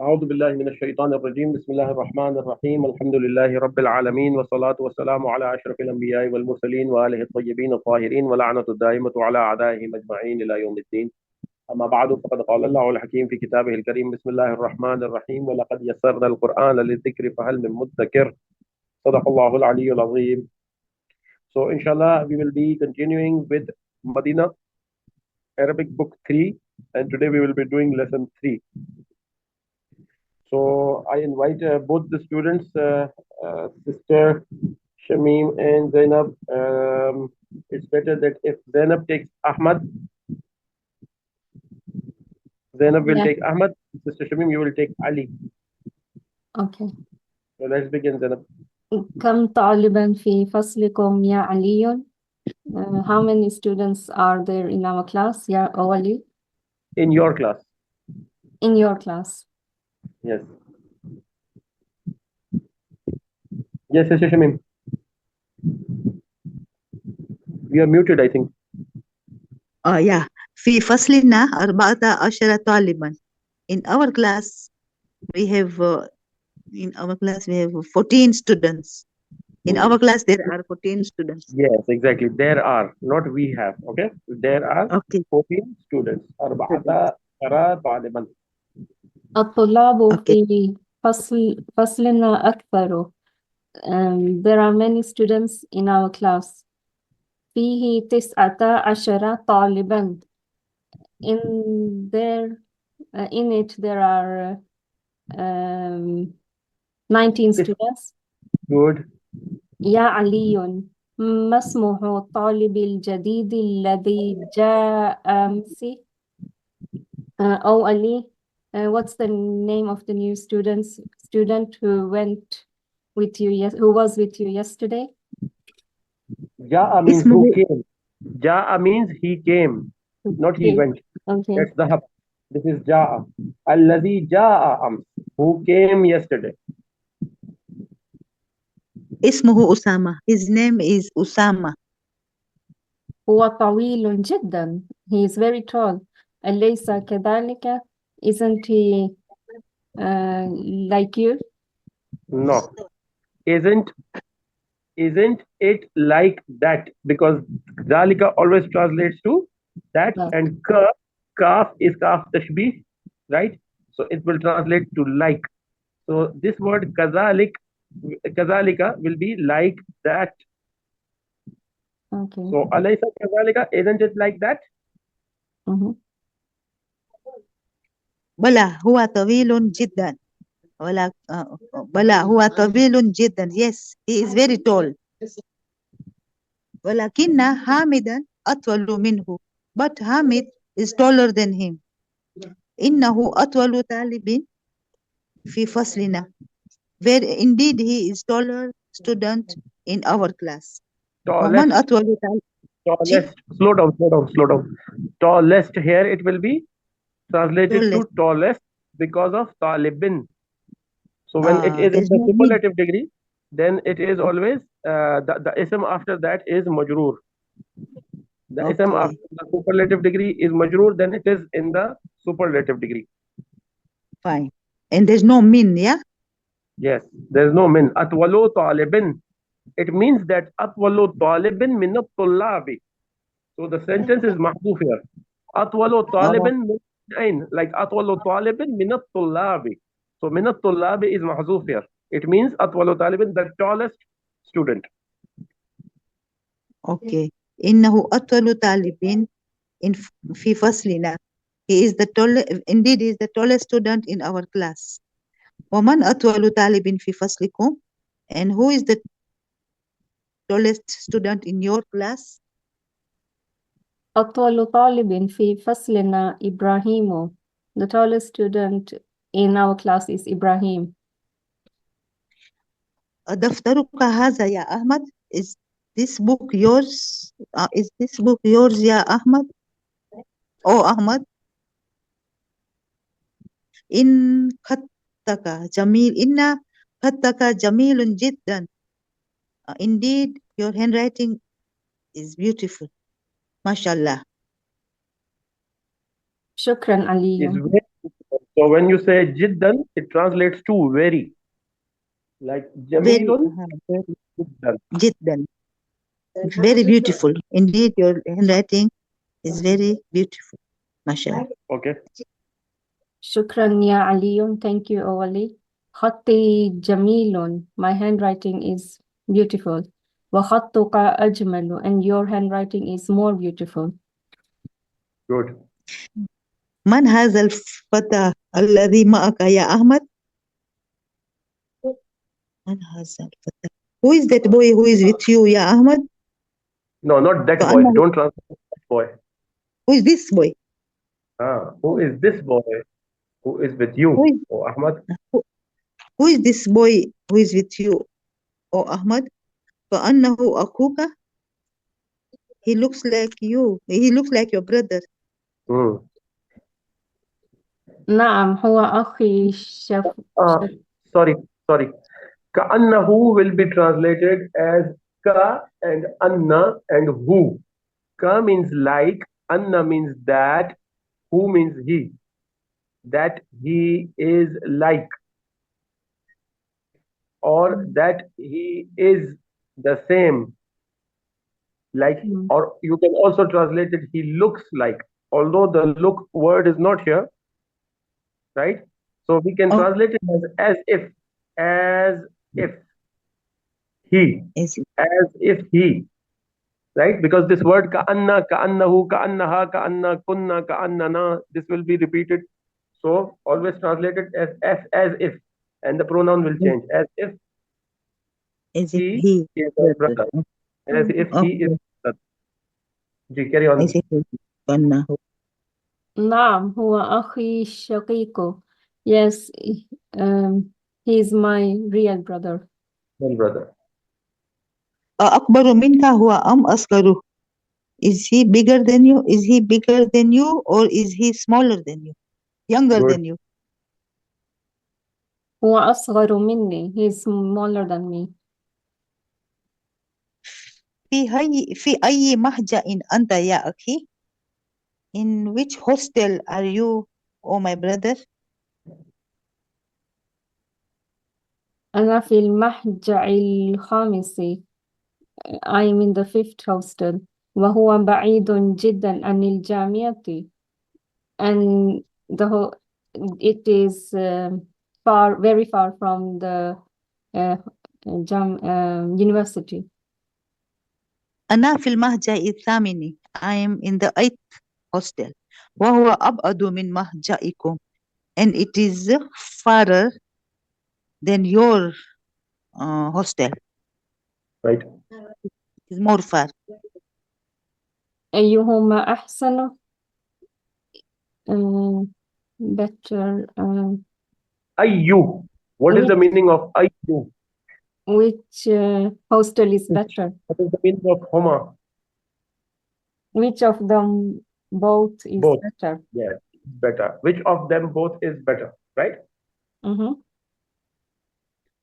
أعوذ بالله من الشيطان الرجيم بسم الله الرحمن الرحيم الحمد لله رب العالمين والصلاة والسلام على أشرف الأنبياء والمرسلين وآله الطيبين الطاهرين ولعنة الدائمة على أعدائهم أجمعين إلى يوم الدين. أما بعد فقد قال الله الحكيم في كتابه الكريم بسم الله الرحمن الرحيم ولقد يسرنا القرآن للذكر فهل من مدكر. صدق الله العلي العظيم. So inshallah we will be continuing with Madina Arabic book 3 and today we will be doing lesson 3. So I invite both the students, Sister Shamim and Zainab. It's better that if Zainab takes Ahmad, Zainab will Yeah. take Ahmad. Sister Shamim, you will take Ali. Okay. So let's begin, Zainab. كم طالبا في فصلكم يا علي? How many students are there in our class, يا Ali? In your class. In your class. Yes. Yes, Sister Shamim. You are muted, I think. Yeah. في فصلنا 14 طالبا. In our class we have 14 students. In our class there are 14 students. Yes, exactly. There are, not we have. Okay. There are Okay. 14 students. 14 طالبا. الطلاب Okay. في فصلنا أكثر. There are many students in our class. فيه 19 طالبا. In it there are 19 students. Good. يا علي ما اسمه الطالب الجديد الذي جاء أمس؟ Oh Ali, what's the name of the new student who went with you who was with you yesterday? Ja'a means اسمه who came. Ja'a means he came, not he Okay. went. Okay. That's the hub. This is Ja'a. Alladhi Ja'a Ams. Who came yesterday. اسمه أسامة. His name is أسامة. هو طويل جدا. He is very tall. أليس كذلك? Isn't he like you? No. Isn't it like that? Because Zalika always translates to that, Yes. and kaf is kaf tashbih, right? So it will translate to like. So this word kazalika will be like that. Okay. So alaysa kazalika, isn't it like that? بلى هو طويل جدا. بلى هو طويل جدا. Yes, he is very tall. ولكن حامدا أطول منه. But Hamid is taller than him. إنه أطول طالب في فصلنا. Indeed, he is taller student in our class. ومن Tallest. أطول طالب. Tallest. Slow down. Tallest here it will be translated to tallest because of talibin. So when it is in there's the no superlative degree, then it is always the ism after that is majroor. The ism Okay. after the superlative degree is majroor, then it is in the superlative degree. Fine. And there's no min, yeah? Yes, there is no min. Atwalu talibin. It means that atwalu talibin min at-tullabi. So the sentence is mahduf here. Atwalu talibin min ain, like atwalu talibin min at-tullabi. So min at-tullabi is mahzuf here. It means atwalu talibin, the tallest student. Okay. إنه أطول طالب في فصلنا. He is the indeed he is the tallest student in our class. ومن أطول طالب في فصلكم? And who is the tallest student in your class? أطول طالب في فصلنا إبراهيم. The tallest student in our class is Ibrahim. دفترك هذا يا أحمد. Is this book yours? Is this book yours يا أحمد? Oh أحمد. إن خطك جميل. إن خطك جميل جدا. Indeed, your handwriting is beautiful. MashaAllah. شكرا Is علي. very beautiful. So when you say jiddan, it translates to very. Like Very, jamilun, very jiddan. jiddan. Very beautiful. Indeed, your handwriting is very beautiful. MashaAllah. Okay. شكرا يا علي. Thank you, Awali. خطي جميل. My handwriting is beautiful. وخطك أجمل. And your handwriting is more beautiful. Good. من هذا الفتى الذي معك يا أحمد؟ من هذا الفتى? Who is that boy who is with you يا أحمد؟ No, not that boy. كأنه Don't translate that boy. Who is this boy? Who is this boy who is with you, Who is, oh Ahmad? who is this boy who is with you, O Ahmad? كأنه أخوك. He looks like you. He looks like your brother. Hmm. نعم هو أخي Sorry, sorry. كأنه will be translated as ka and anna and who. Ka means like, anna means that, who means he. That he is like, or that he is the same. Like, or you can also translate it, he looks like, although the look word is not here, right? So we can Oh, translate it as if he, is it? as if he, right? Because this word ka'anna, ka'annahu, ka'annaha, ka'anna kunna, ka'annana, this will be repeated. So always translate it as if, and the pronoun will change. As if As if he he is a brother. brother. As if he is Okay. a brother. Ji, carry As on. if كأنه. نعم هو أخي الشقيق. Yes, he is my real brother. Well, brother. أكبر منك هو أم أصغر? Is he bigger than you? Is he bigger than you or is he smaller than you? Younger Good. than you? هو أصغر مني. He is smaller than me. في أي مهجأ أنت يا أخي؟ In which hostel are you, oh my brother? أنا في المحجع الخامس. I am in the 5th hostel. وهو بعيد جدا عن الجامعة. And it is very far from the university. أنا في المهجأ الثامن. I am in the 8th hostel. وهو أبعد من مهجئكم. And it is farther than your hostel. Right. It is more far. أيهما أحسن better Ayyu. What is the meaning of ayyu? which hostel is better? What is the meaning of homa? Which of them both is Both. better? Yes, better. Which of them both is better, right?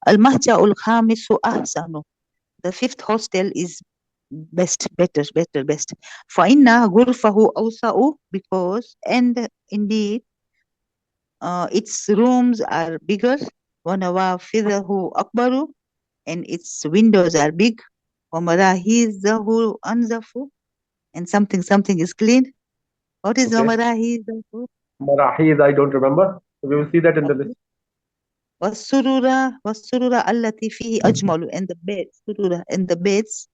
المهجأ الخامس أحسن. The 5th hostel is best, better, best. فإن غرفه أوسع because, and indeed, its rooms are bigger. ونوافذه أكبر and its windows are big. ومراحيضه أنظف and something is clean. What is Okay. ومراحيضه? Marahid, I don't remember. We will see that in the list. والسرور التي فيه أجمل, and the bed, سرورة, and the beds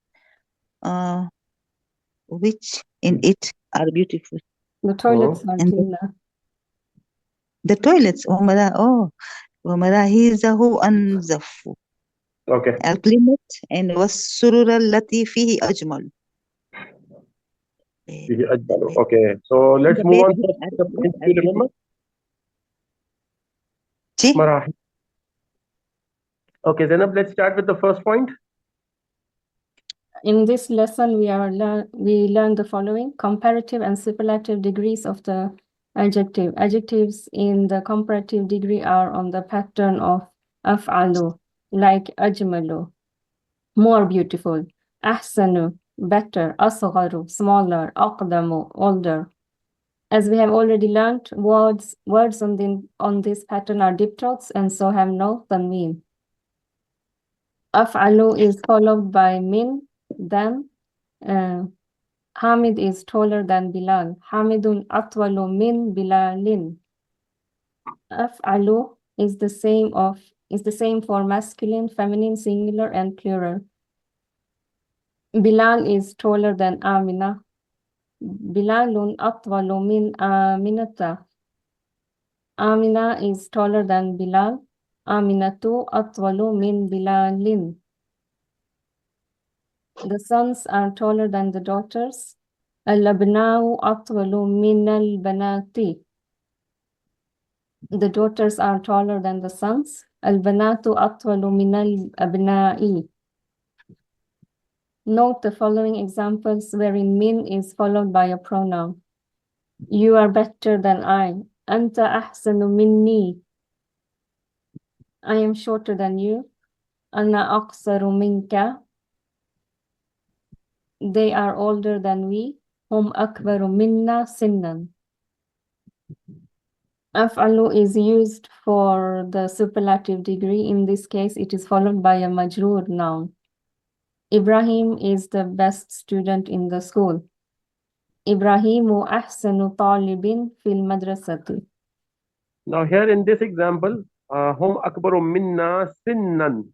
which in it are beautiful. The toilets are And cleaner. the toilets ومراحيضه أنظف Okay. are cleaned, and والسرور التي فيه أجمل. Okay. So let's The move on beds to are the point. Do you remember? See? Marahid. Okay, Zainab, let's start with the first point. In this lesson, we learn the following: comparative and superlative degrees of the adjective. Adjectives in the comparative degree are on the pattern of af'alu, like ajmalu, more beautiful, ahsanu, better, asgharu, smaller, aqdamu, older. As we have already learned, words on this pattern are deep throats and so have no tanween. Af'alu is followed by min, then Hamid is taller than Bilal. Hamidun atwalu min Bilalin. Af'alu is the same for masculine, feminine, singular, and plural. Bilal is taller than Amina. Bilalun atwalu min Aminata. Amina is taller than Bilal. Aminatu atwalu min Bilalin. The sons are taller than the daughters. Al-abna'u atwalu min al-banati. The daughters are taller than the sons. Al-banatu atwalu min al-abna'i. Note the following examples wherein min is followed by a pronoun. You are better than I. Anta ahsanu minni. I am shorter than you. Ana aqsaru minka. They are older than we. Hum akbaru minna sinnan. Af'alu is used for the superlative degree. In this case, it is followed by a majroor noun. Ibrahim is the best student in the school. Ibrahimu ahsanu talibin fil madrasati. Now here in this example, hum akbaru minna sinnan.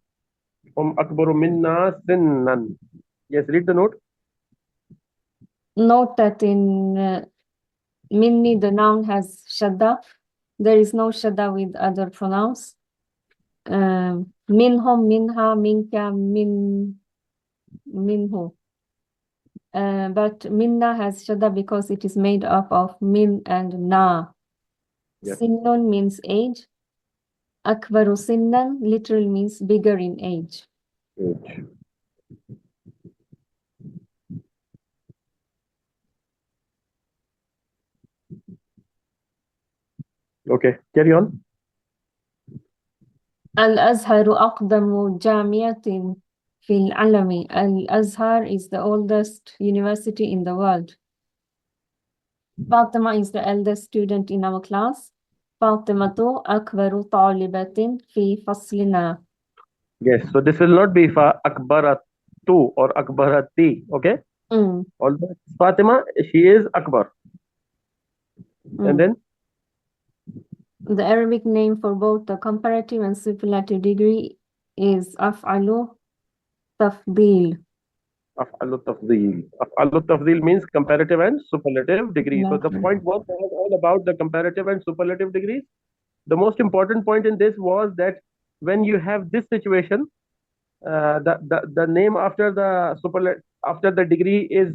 Hum akbaru minna sinnan. Yes, read the note. Note that in minni, the noun has shadda. There is no shadda with other pronouns. Minhum, minha, minka, minhu. But minna has shadda because it is made up of min and na. Yes. Sinnun means age. Akbaru sinnan literally means bigger in age. Okay, carry on. Al-Azharu aqdamu jamiatin fil alami. Al-Azhar is the oldest university in the world. Fatima is the eldest student in our class. Fatimatu akbaru talibatin fi faslina. Yes, so this will not be akbaratu or akbarati, okay? Although it's Fatima, she is Akbar. And then? The Arabic name for both the comparative and superlative degree is af'alu tafdil. Af'alu tafdil. Af'alu tafdil means comparative and superlative degree. So the point was all about the comparative and superlative degrees. The most important point in this was that when you have this situation, the name after the degree is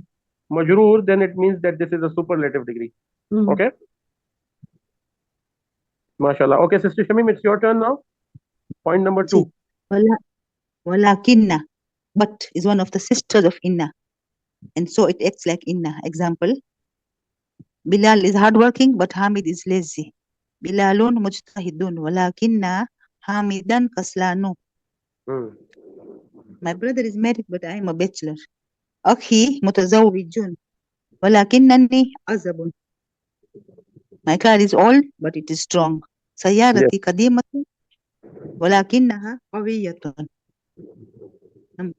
majroor, then it means that this is a superlative degree. Okay? MashaAllah. Okay, Sister Shamim, it's your turn now. Point number 2. Walakinna, but is one of the sisters of inna, and so it acts like inna. Example: Bilal is hardworking, but Hamid is lazy. Bilalun mujtahidun, walakinna Hamidan kaslanu. My brother is married, but I am a bachelor. Akhi mutazawijun, walakinnani azabun. My car is old, but it is strong. Sayyarati qadimatun, walakinnaha qawiyatun.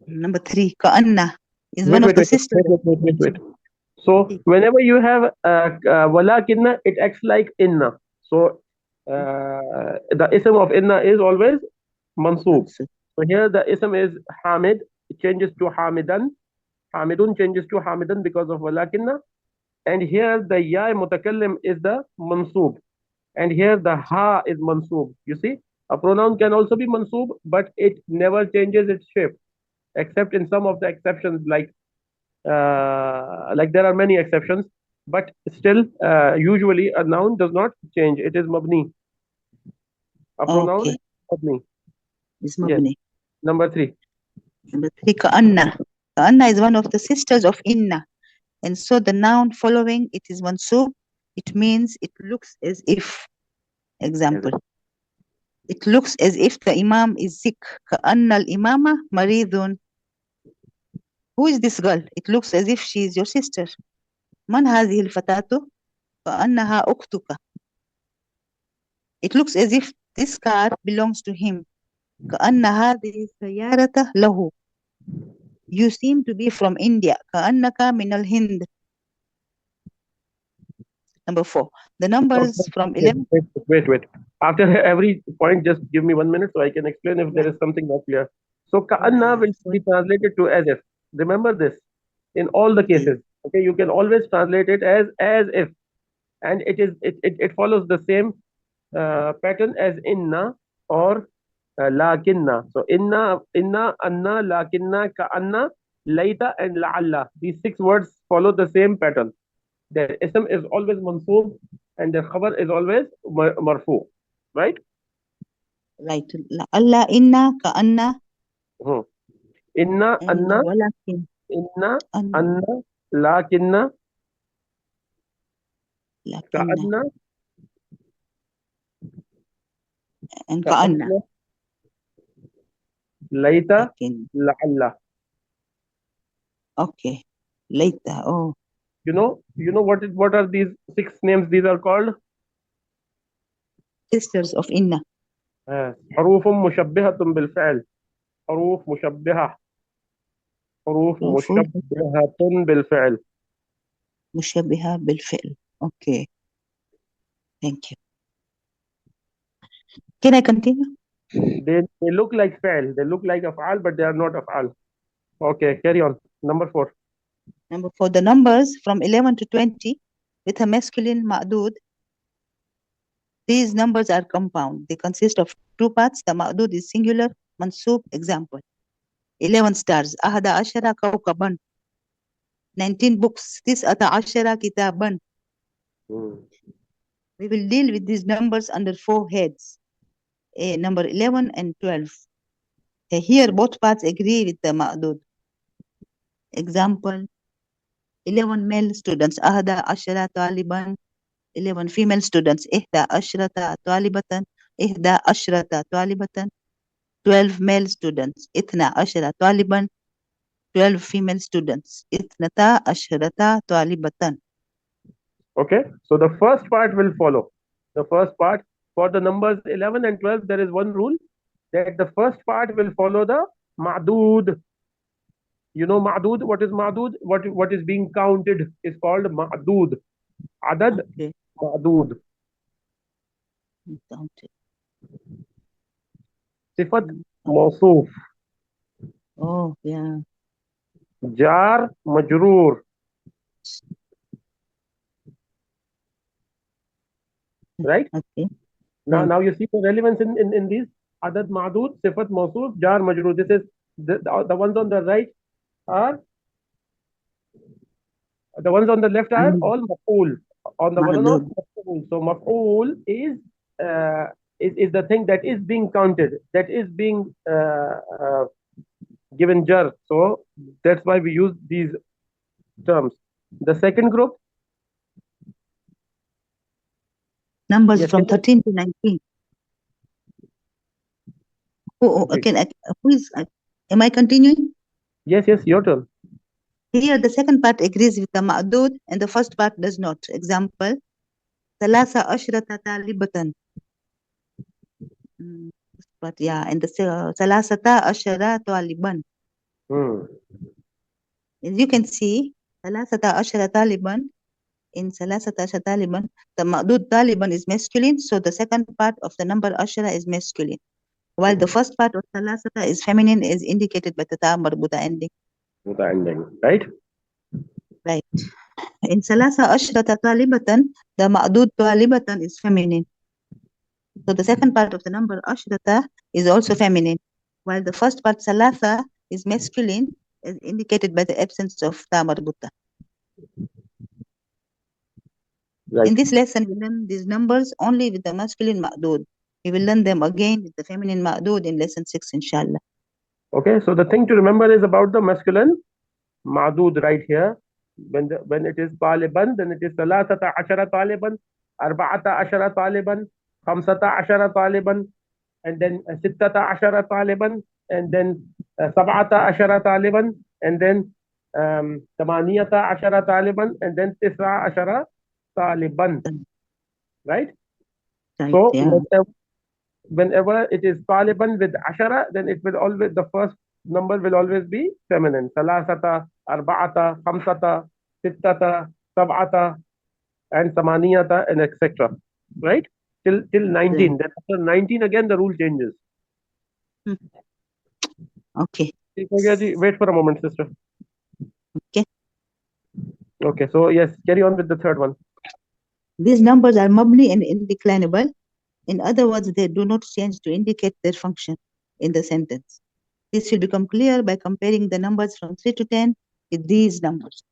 Number 3, Ka'anna is one of the sisters. Wait. So whenever you have walakinna, it acts like inna. So the ism of inna is always mansoob. So here the ism is Hamid. It changes to Hamidan. Hamidun changes to Hamidan because of walakinna. And here the ya mutakallim is the mansoob. And here the ha is mansoob. You see, a pronoun can also be mansoob, but it never changes its shape, except in some of the exceptions, like there are many exceptions, but still usually a noun does not change. It is mabni. A pronoun is mabni. Is mabni. Yes. Number 3. Number 3, Ka'anna. Ka'anna is one of the sisters of inna, and so the noun following it is mansoob. It means it looks as if. Example: it looks as if the imam is sick. Ka'anna al-imama maridun. Who is this girl? It looks as if she is your sister. Man hazihi al-fatatu? كأنها أختك. It looks as if this car belongs to him. كأن هذه السيارة له. You seem to be from India. كأنك من الهند. Number 4. The numbers Okay. from 11. Wait. After every point, just give me 1 minute so I can explain if there is something not clear. So ka'anna will be translated to as if. Remember this in all the cases. Okay, you can always translate it as if, and it follows the same pattern as inna or lakinna. So inna, anna, lakinna, ka'anna, laita, and la'alla. These 6 words follow the same pattern. Their ism is always mansoob and their khabar is always marfu. Right? Right. لعل إن كأن Inna, and anna, ولكن inna, أن anna, lakinna, لكن ka'anna, and كأن ka'anna, laita, لكن la'alla. okay later. Oh, You know what are these 6 names? These are called sisters of إن. حروف مشبهة بالفعل. حروف مشبهة. حروف حروف مشبهة بالفعل. مشابهة بالفعل. Okay, thank you. Can I continue? They look like فعل. They look like أفعال, but they are not أفعال. Okay, carry on. Number 4. Number 4, the numbers from 11 to 20 with a masculine ma'dud. These numbers are compound. They consist of 2 parts. The ma'dud is singular, mansoob. Example: 11 stars. 11 كوكبا. 19 books. 19 كتابا. We will deal with these numbers under 4 heads. Number 11 and 12. Here both parts agree with the ma'dud. Example: 11 male students. 11 طالبا. 11 female students. 11 طالبة. 11 طالبة. 12 male students. 12 طالبا. 12 female students. 12 طالبة. Okay, so the first part will follow. The first part for the numbers 11 and 12, there is one rule that the first part will follow the ma'dood. You know ma'dood? What is ma'dood? What is being counted is called ma'dood. Adad, Okay. ma'dood. Counted. Sifat, mawsoof. Oh, yeah. Jar, majroor. Right? Okay. Now you see the relevance in these adad, ma'dood, sifat, mawsoof, jar, majroor. This is the ones on the right are the ones on the left are all maf'ul on the wazn of maf'ul. So maf'ul is the thing that is being counted, that is being given jar. So that's why we use these terms. The second group, Numbers yes, from 13 to 19. okay. Who is, am I continuing? Yes, your turn. Here, the second part agrees with the ma'dud and the first part does not. Example: 13 طالبة. But yeah, and the 13 طالبا. As you can see, 13 طالبا in 13 طالبا, the ma'dud طالبا is masculine, so the second part of the number ashara is masculine, while the first part of 13 is feminine, is indicated by the ta marbuta ending. Right? Right. In 13 طالبة, the ma'dud طالبة is feminine. So the second part of the number ashrata is also feminine, while the first part salasa is masculine, is indicated by the absence of ta marbuta. Right. In this lesson, we learn these numbers only with the masculine ma'dud. We will learn them again with the feminine ma'dud in lesson 6, inshallah. Okay, so the thing to remember is about the masculine ma'dood right here. When it is taliban, then it is salasata ashara taliban, arba'ata ashara taliban, khamsata ashara taliban, and then sittata ashara taliban, and then sab'ata ashara taliban, and then tamaniyata ashara taliban, and then tis'a ashara Taliban, right? Right, So yeah. whenever it is Taliban with ashara, then it will always, the first number will always be feminine. Salasata, arba'ata, khamsata, sittata, sab'ata, and samaniyata, and etc. Right? Till 19. Then after 19 again the rule changes. Hmm. Okay. Wait for a moment, sister. Okay. Okay, so yes, carry on with the third one. These numbers are mabni and indeclinable. In other words, they do not change to indicate their function in the sentence. This will become clear by comparing the numbers from 3 to 10 with these numbers.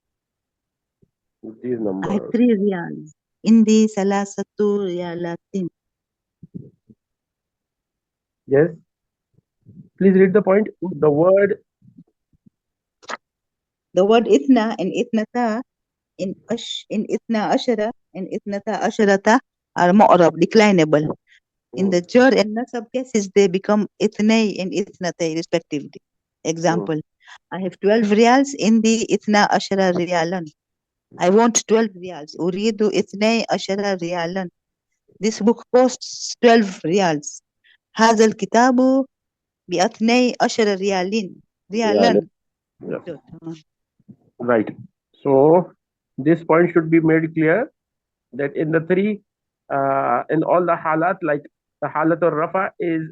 These I have numbers. 3 riyals. Indi salasatu riyalatin. Yes. Please read the point. The word Ithna and ithnata in ithna ashara and ithnata asharata are mu'rab, declinable. In the jar and nasab cases, they become ithnay and ithnatay respectively. Example, I have 12 riyals in the ithna ashara riyalan. I want 12 riyals. Uridu ithnay ashara riyalan. This book costs 12 riyals. هذا الكتاب بأثني عشر ريالين. ريالا. yes. Right. So this point should be made clear that in the three, in all the halat, like the halat al rafa is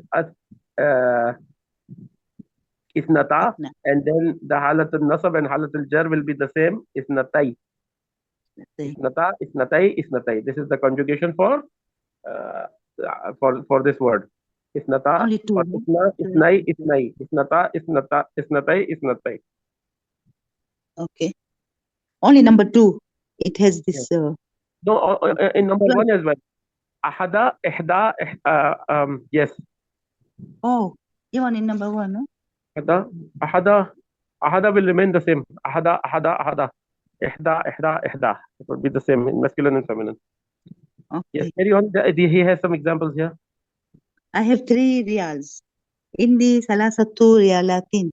isnata, Ithna. and then the halat al nasab and halat al jar will be the same, isnatai. Isnata, isnatai, isnatai. This is the conjugation uh, for this word. Isnata, Only two. or isna, isnai, isnai. Isnata, isnata, isnatai, isnatai. Okay. Only number 2. It has this. No, in number 1 as well. Ahada, ihda, yes. Oh, even in number 1, no? Ahada will remain the same. Ahada. Ihda. It would be the same in masculine and feminine. Okay. Yes, carry on. He has some examples here. I have 3 riyals. Indi salasatu riyalatin.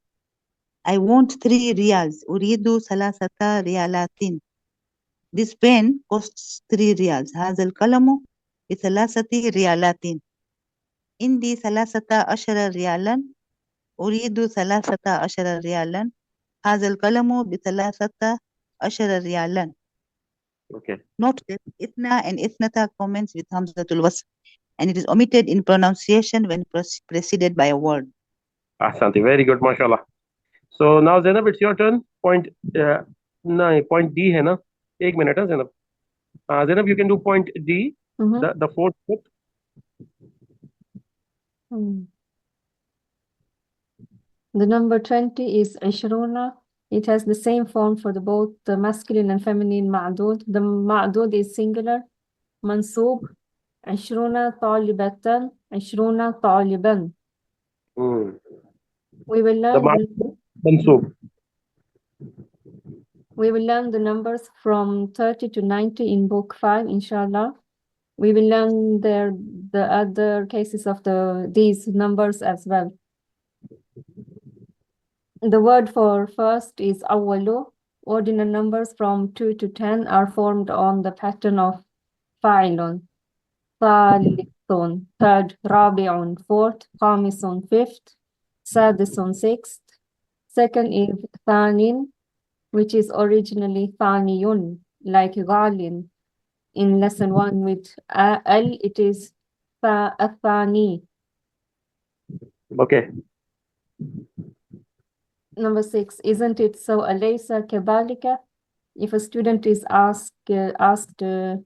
I want 3 riyals. Uridu salasata riyalatin. This pen costs 3 riyals. هذا القلم بثلاثة ريالات. عندي 13 ريالا. أريد 13 ريالا. هذا القلم ب13 ريالا. Okay. Note that ithna and ithnata commence with hamzatul wasl, and it is omitted in pronunciation when preceded by a word. Ahsanti, very good, mashallah. So now Zainab, it's your turn. Point point D hai na? 1 minute, Zainab. Zainab, you can do point D, the fourth bit. The number 20 is Ashruna. It has the same form for both the masculine and feminine ma'dud. The ma'dud is singular. Mansub. Ashruna talibatan. Ashruna taliban. We will learn Mansub. We will learn the numbers from 30 to 90 in book 5, inshallah. We will learn the other cases of these numbers as well. The word for first is awwalu. Ordinal numbers from 2 to 10 are formed on the pattern of fa'ilun. Thalithun, third, rabi'un, fourth, khamisun, fifth, sadisun, sixth. Second is thanin, which is originally thaniyun, like ghalin. In lesson 1 with al, it is thani. Okay. Number 6, isn't it so? Alaysa kadhalika? If a student is asked alaysa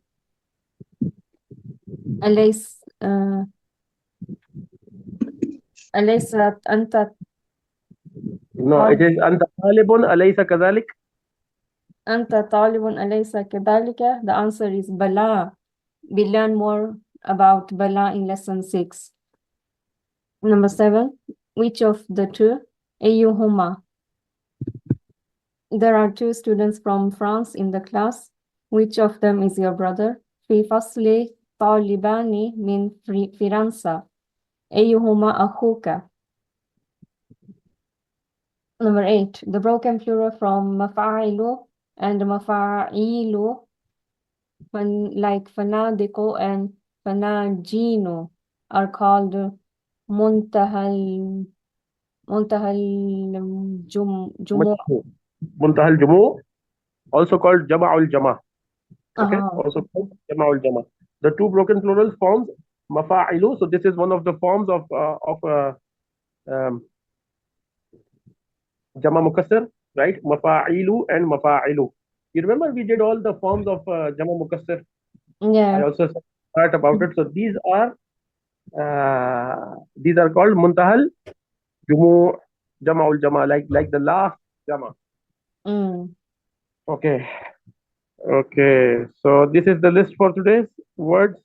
anta. No, it is anta talibun alaysa kadhalik. Anta talibun alaysa kadhalika. The answer is bala. We learn more about bala in lesson 6. Number 7, which of the two? Ayyuhuma. There are 2 students from France in the class. Which of them is your brother? في فصل طالبان من فرنسا. أيهما أخوك? Number 8, the broken plural from مفاعل and مفاعيل like fanadiqo and fanajino are called muntahal jumu. Muntahal Jumu, also called Jama'ul Jama. Okay, Uh-huh. also called Jama'ul Jama. The two broken plurals forms mafa'ilu. So this is one of the forms of Jama Mukassar, right? Mafa'ilu and mafa'ilu. You remember we did all the forms of Jama Mukassar. I Yeah. also said part about it. So these are called Muntahal Jumu, Jama'ul Jama, like the last Jama. Mm. Okay. Okay. So this is the list for today's words.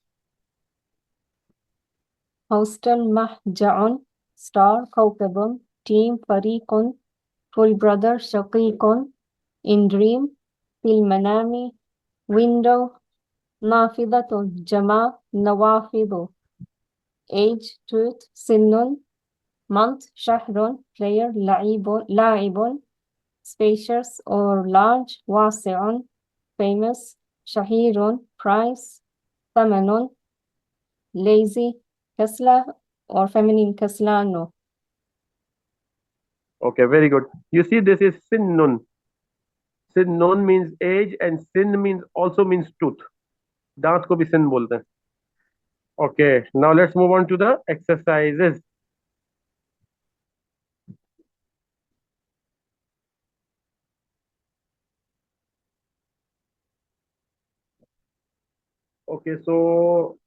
Hostel mahja'un, star, كوكب, team, فريق, full brother, شقيق, in dream, في المنام, window, نافذة الجماع, نوافذ, age, truth, سن, month, شهر, player, لاعب, spacious or large, واسع, famous, شهير, price, ثمن, lazy, كسلة or feminine كسلانو. Okay, very good. You see, this is sinnun. Sinnun means age, and sin means also means tooth. दांत को भी sin बोलते हैं. Okay, now let's move on to the exercises. Okay, so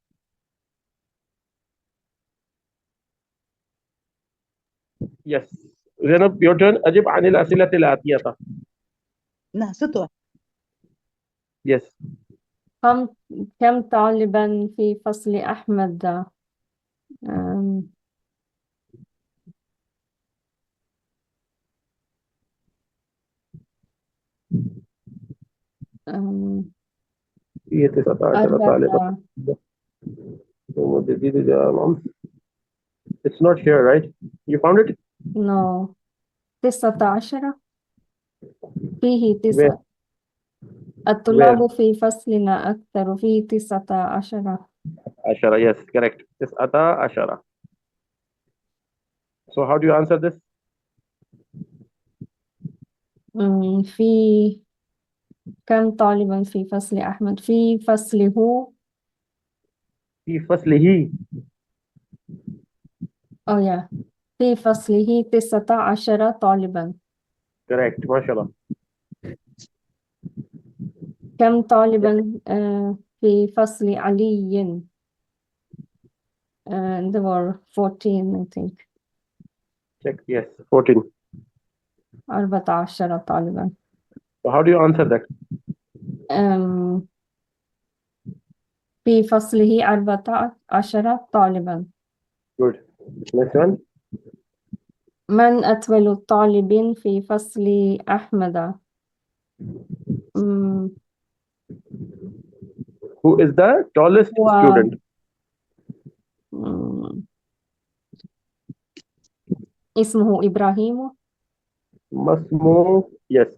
yes, Zainab, your turn. أجب عن الأسئلة الآتية. نعم ستوى. Yes. كم طالبا في فصل أحمد؟ أم، أم، هي 19 طالبا. أربعة. It's not here, right? You found it? No. 19 فيه Where? 9. Where? الطلاب في فصلنا أكثر، فيه 19. 10. Yes, correct. 19. So how do you answer this? في كم طالبا في فصل أحمد؟ في فصله في فصله. yeah. في فصله 19 طالبا. Correct. ما شاء الله. كم طالبا في فصل علي؟ There were 14 I think. Check. Yes, 14. 14 طالبا. So how do you answer that? في فصله 14 طالبا. Good. Next one. من أطول الطالبين في فصل أحمد؟ Who is the tallest هو student? اسمه إبراهيم. Masmo. Yes.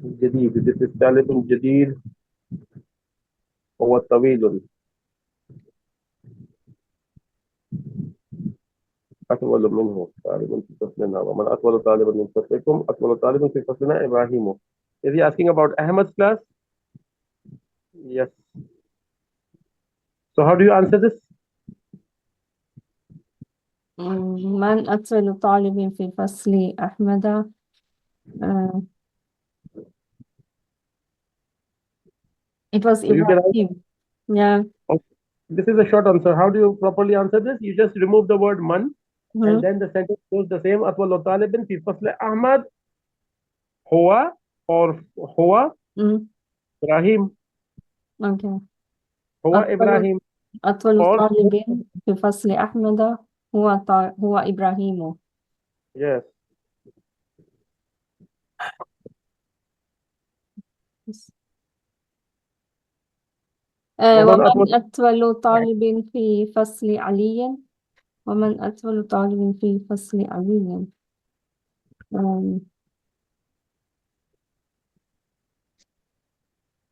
جديد. This is طالب جديد. هو طويل. أطول منه طالب في فصلنا. ومن أطول طالب من فصلكم؟ أطول طالب في فصلنا إبراهيم. Is he asking about Ahmed's class? Yes. So how do you answer this? من أطول طالب في فصل أحمد؟ It was So you can answer. Ibrahim. Yeah. This is a short answer. How do you properly answer this? You just remove the word man, and then the sentence goes the same. أطول طالب في فصل أحمد هو or هو إبراهيم. Okay. هو إبراهيم. أطول or طالب في فصل أحمد هو إبراهيم. yes. ومن ومن أطول طالب في فصل علي؟ ومن أطول طالب في فصل علي؟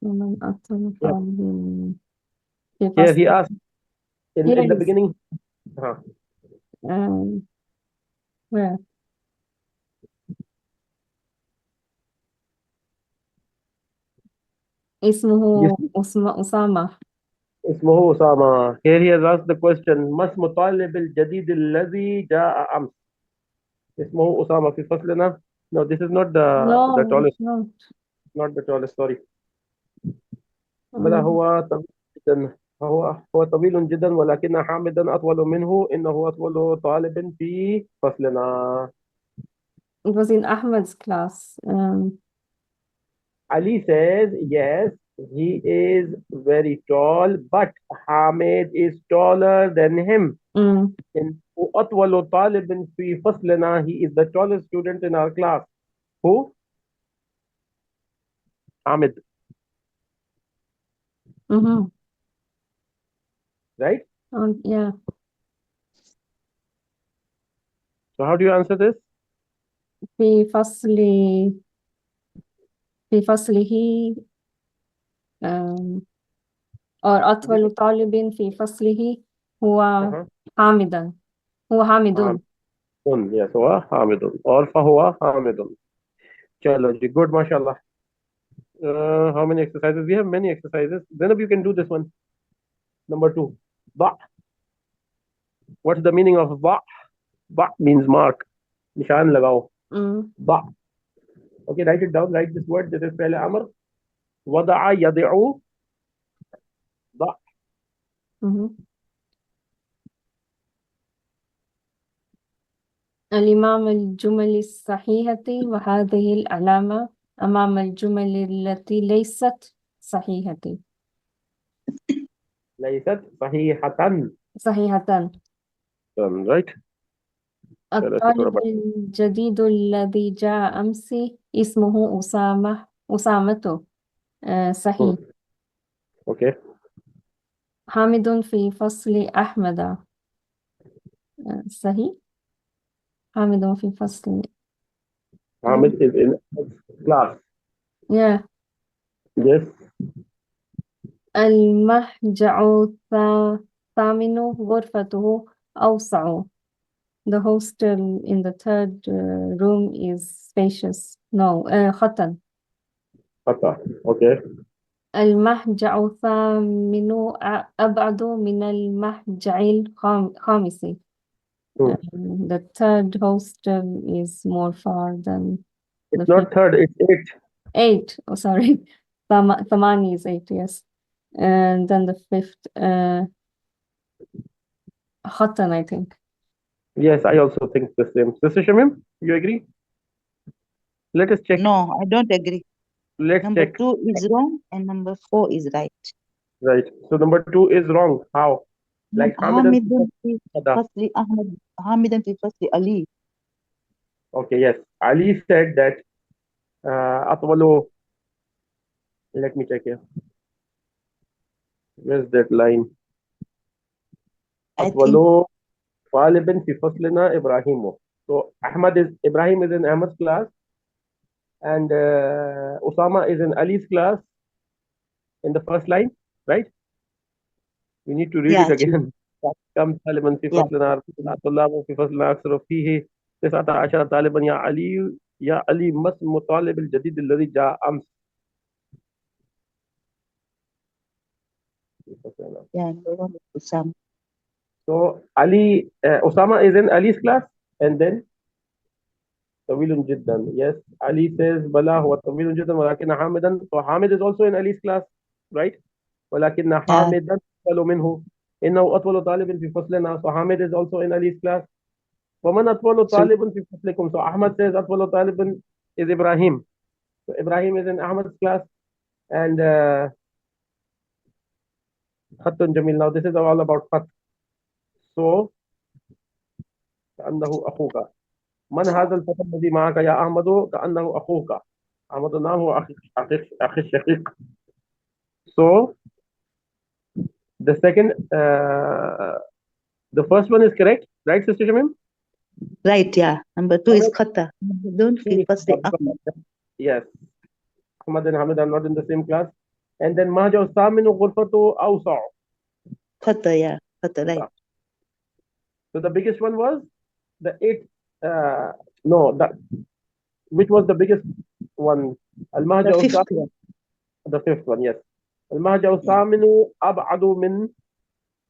ومن أطول Yeah. طالب في Here he فصل asked in Here the is beginning. where اسمه أسامة. اسمه أسامة. Here he has asked the question ما اسم الطالب الجديد الذي جاء أمس. اسمه أسامة في فصلنا. No, this is not the No, tallest. no. Not the tallest, sorry. بل Mm. هو طويل جدا. هو طويل جدا ولكن حامدا أطول منه. إنه أطول طالب في فصلنا. It was in Ahmed's class. Ali says yes, he is very tall, but Hamid is taller than him. mm. إنه أطول طالب في فصلنا. He is the tallest student in our class. Who? Hamid, Mm-hmm. right? Yeah. So how do you answer this? في فصله or أطول طالب في فصله هو حامدا. هو حامد. Yes, هو حامد. Or فهو حامد. चलो जी, good, mashallah. How many exercises? We have many exercises. Then you can do this one. Number 2. Ba. What's the meaning of ba? Ba means mark. निशान लगाओ. Ba. Okay, write it down. Write this word. This is فعل أمر. وضع يضع. Ba. الإمام الجمل الصحيحة وهذه العلامة أمام الجمل التي ليست صحيحة. ليست صحيحة. صحيحة. Right. الطالب الجديد الذي جاء أمس اسمه أسامة. صحيح. Okay. حامد في فصل أحمد. صحيح. حامد في فصل. Hamid is in class. Yeah. Yes. المهجع الثامن غرفته أوسع. The hostel in the third room is spacious. No, خطا. خطأ. Okay. المهجع الثامن أبعد من المهجع الخامس. The third hostel is more far than It's not third, it's 8. 8. Oh, sorry. ثمانية is 8, yes. And then the fifth, خطا, I think. Yes, I also think the same. Sister Shamim, you agree? Let us check. No, I don't agree. Let's Number check. 2 is wrong and number 4 is right. Right. So number 2 is wrong. How? Like حامد في فصل أحمد. حامد في فصل Ali. Okay, yes. Ali said that أطول. Let me check here. Where's that line? أطول طالب في فصلنا إبراهيم. So Ibrahim is in Ahmad's class, and Osama is in Ali's class in the first line, right? We need to read it again. كم طالبا في فصلنا الطلاب في فصلنا أكثر فيه 19 طالبا يا علي ما اسم الطالب الجديد الذي جاء أمس. So Osama is in Ali's class, and then طويل جدا. Yes, Ali says بلا هو طويل جدا ولكن حامدا. So Hamid is also in Ali's class, right? ولكن حامدا أطول منه. إنه أطول طالب في فصلنا. So Hamid is also in Ali's class. ومن أطول طالب في فصلكم. So Ahmad says أطول طالب is Ibrahim. So Ibrahim is in Ahmad's class, and خط جميل. Now this is all about خط. So كأنه أخوك. من هذا الفتى الذي معك يا أحمد؟ كأنه أخوك. أحمد نعم هو أخي الشقيق. So the second, the first one is correct, right, Sister Shamim? Right, yeah. Number 2 is خطأ. Don't في فصل أحمد. Yes. Ahmad and Hamid are not in the same class. And then mahja saminu ghurfatu awsa'. Khata, yeah. Khata, right. So the biggest one was the eighth. No, which was the biggest one? Al The mahja fifth saminu. one. The fifth one, yes. Al mahja saminu ab'adu min min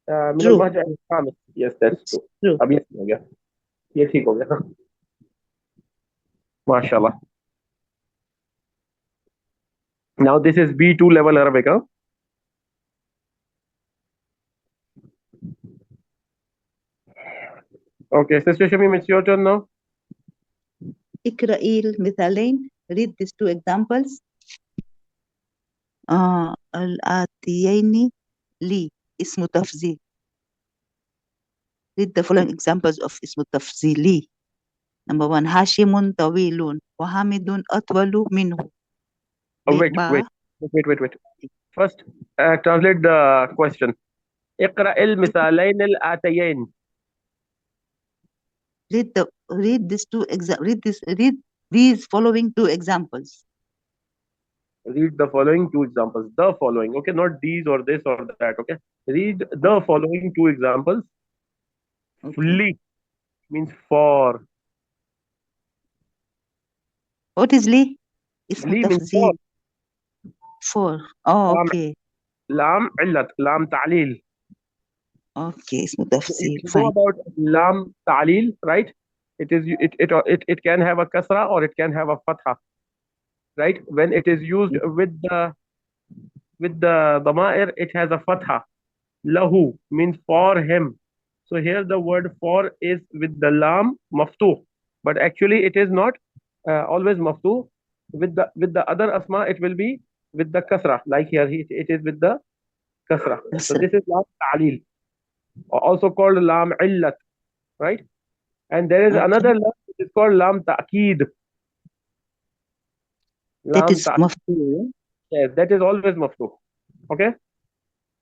al True. mahja al khamis. Yes, that's true. True. अब ये ठीक हो गया. ये ठीक हो गया. माशाल्लाह. Now this is B2 level Arabic, huh? Okay, Sister Shamim, it's your turn now. اقرأي المثالين. Read these two examples. الآتيين لي اسم تفضيل. Read the following examples of اسم التفضيلي. Number one, هاشم طويل وحامد أطول منه. Wait. First, translate the question. اقرأ المثالين الآتيين. Read these following two examples. Read the following two examples. The following, okay, not these or this or that, okay. Read the following two examples. Okay. Li means for. What is li? اسم Li means for. تفضيل. For. Oh, Lam, okay. lam illat, lam ta'lil. Okay, اسم If تفضيل. you know Fine. about lam ta'lil, right? It can have a kasra or it can have a fatha, right? When it is used with the dama'ir, it has a fatha. Lahu means for him. So here the word for is with the lam maftuh, but actually it is not always maftuh. With the other asma, it will be with the kasra. Like here, it is with the kasra. So this is lam ta'lil, also called lam illat, right? And there is Okay. another lam which is called lam ta'keed. That Lam is ta'keed. maftuh. Yes, that is always maftuh. Okay.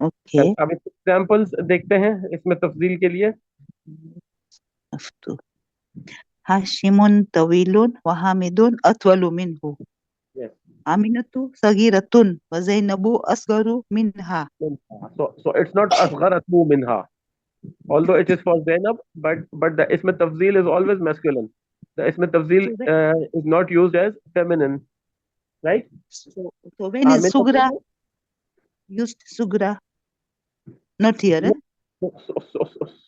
Okay. अब examples देखते हैं इसमें तफसील के लिए. مفتوح. هاشم طويل وحامد أطول منه. Yes. آمنة صغيرة وزينب أصغر منها. So it's not asgharatu minha. Although it is for Zainab, but the ism tafzil is always masculine. The ism tafzil is not used as feminine, right? So when is sugra Aminatu, used? Sugra, not here.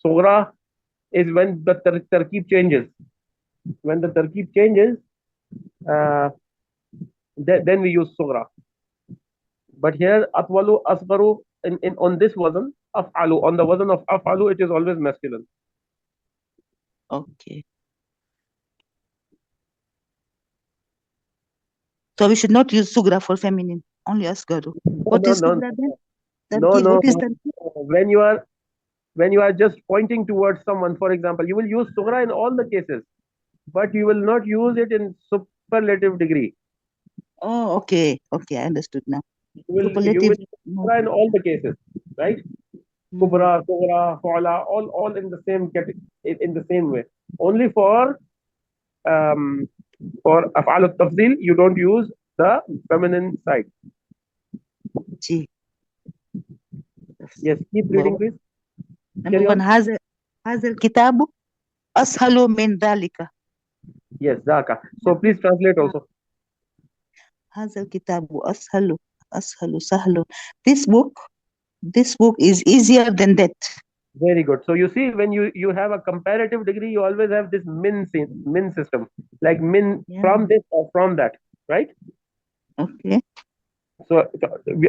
Sughra is when the tarkib changes. When the tarkib changes, then we use sughra. But here atwalu asgharu in on this wazn af'alu, on the wazn of af'alu, it is always masculine. Okay. So we should not use sugra for feminine, only asgaru. What is sugra then? Tarkib. What is tarkib? When you are just pointing towards someone, for example, you will use sughra in all the cases, but you will not use it in superlative degree. Oh, okay. Okay, I understood now. You will Superlative. use sughra in all the cases, right? Kubra, sughra, fu'ala, all in the same in the same way. Only for af'al al-tafdil, you don't use the feminine side. Gee. Yes, keep reading, please. Number one, هذا الكتاب أسهل من ذلك. Yes, Zaka. So please translate also. هذا الكتاب أسهل سهل. This book is easier than that. Very good. So you see, when you have a comparative degree, you always have this min system, like min from this or from that, right? Okay. So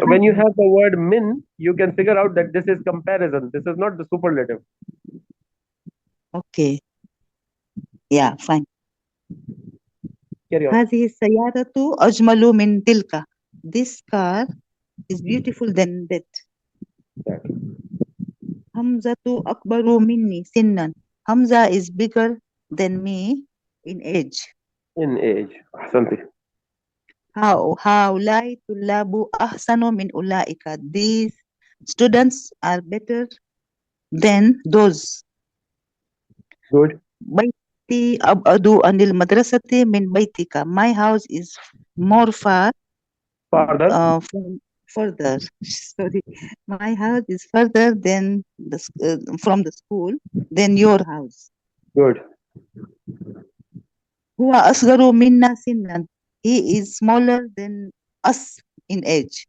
when you have the word min, you can figure out that this is comparison. This is not the superlative. Okay. Yeah, fine. Carry on. هذه السيارة أجمل من تلك. This car is beautiful than that. حمزة أكبر مني سنا. Hamza is bigger than me in age. In age. أحسنتي. هؤلاء طلاب أحسن من أولئك. These students are better than those. Good. بيتي أبعد عن المدرسة من بيتك. My house is more farther further. Sorry, my house is further than from the school than your house. Good. هو أصغر منا سنا. He is smaller than us in age.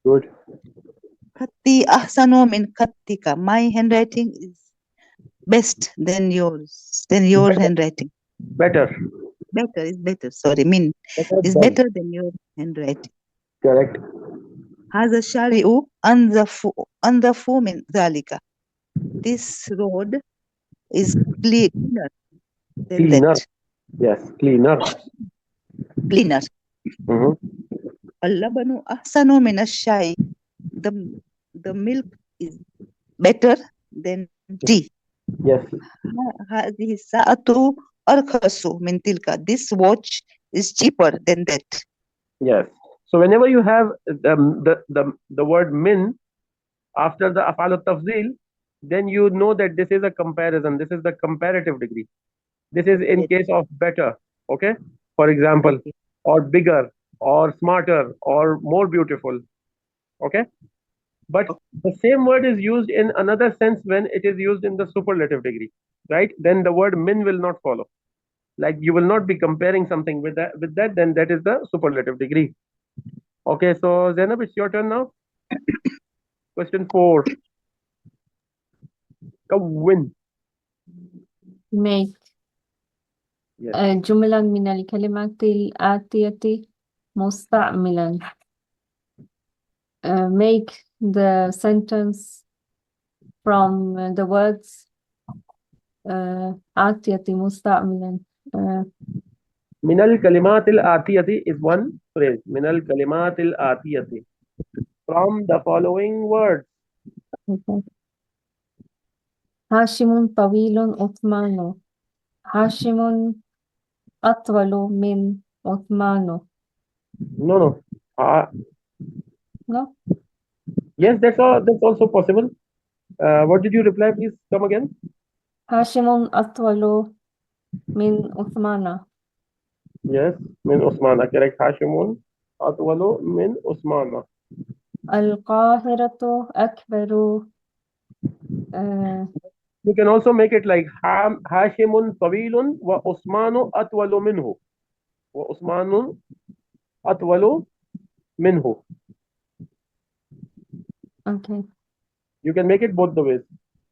Good. خطي أحسن من خطك. My handwriting is best than yours, than your Better. handwriting. Better. Better is better. Sorry, min Better is than. better than your handwriting. Correct. هذا الشارع أنظف من ذلك. This road is cleaner than Cleaner. that. Yes, cleaner. Cleaner. Mhm. اللبن أحسن من الشاي. The milk is better than tea. Yes. هذه الساعة أرخص من تلك. This watch is cheaper than that. Yes. So whenever you have the word min after the afal al-tafzil, then you know that this is a comparison. This is the comparative degree. This is in Yes. case of better. Okay. For example, Okay. or bigger, or smarter, or more beautiful. Okay. But the same word is used in another sense when it is used in the superlative degree, right? Then the word min will not follow. Like you will not be comparing something with that, then that is the superlative degree. Okay, so Zainab, it's your turn now. Question 4. Win. Make Yes. جملا من الكلمات الآتية مستعملا. Make the sentence from the words آتية مستعملا. من الكلمات الآتية is one phrase. من الكلمات الآتية. From the following words. Okay. هاشم طويل عثمان. هاشم أطول من عثمان. No. No? Yes, that's also possible. What did you reply? Please come again. هاشم أطول من عثمان. Yes, من عثمان. Correct. هاشم أطول من عثمان. القاهرة أكبر. You can also make it like هاشم طويل وعثمان أطول منه. وعثمان أطول منه. Okay. You can make it both the ways.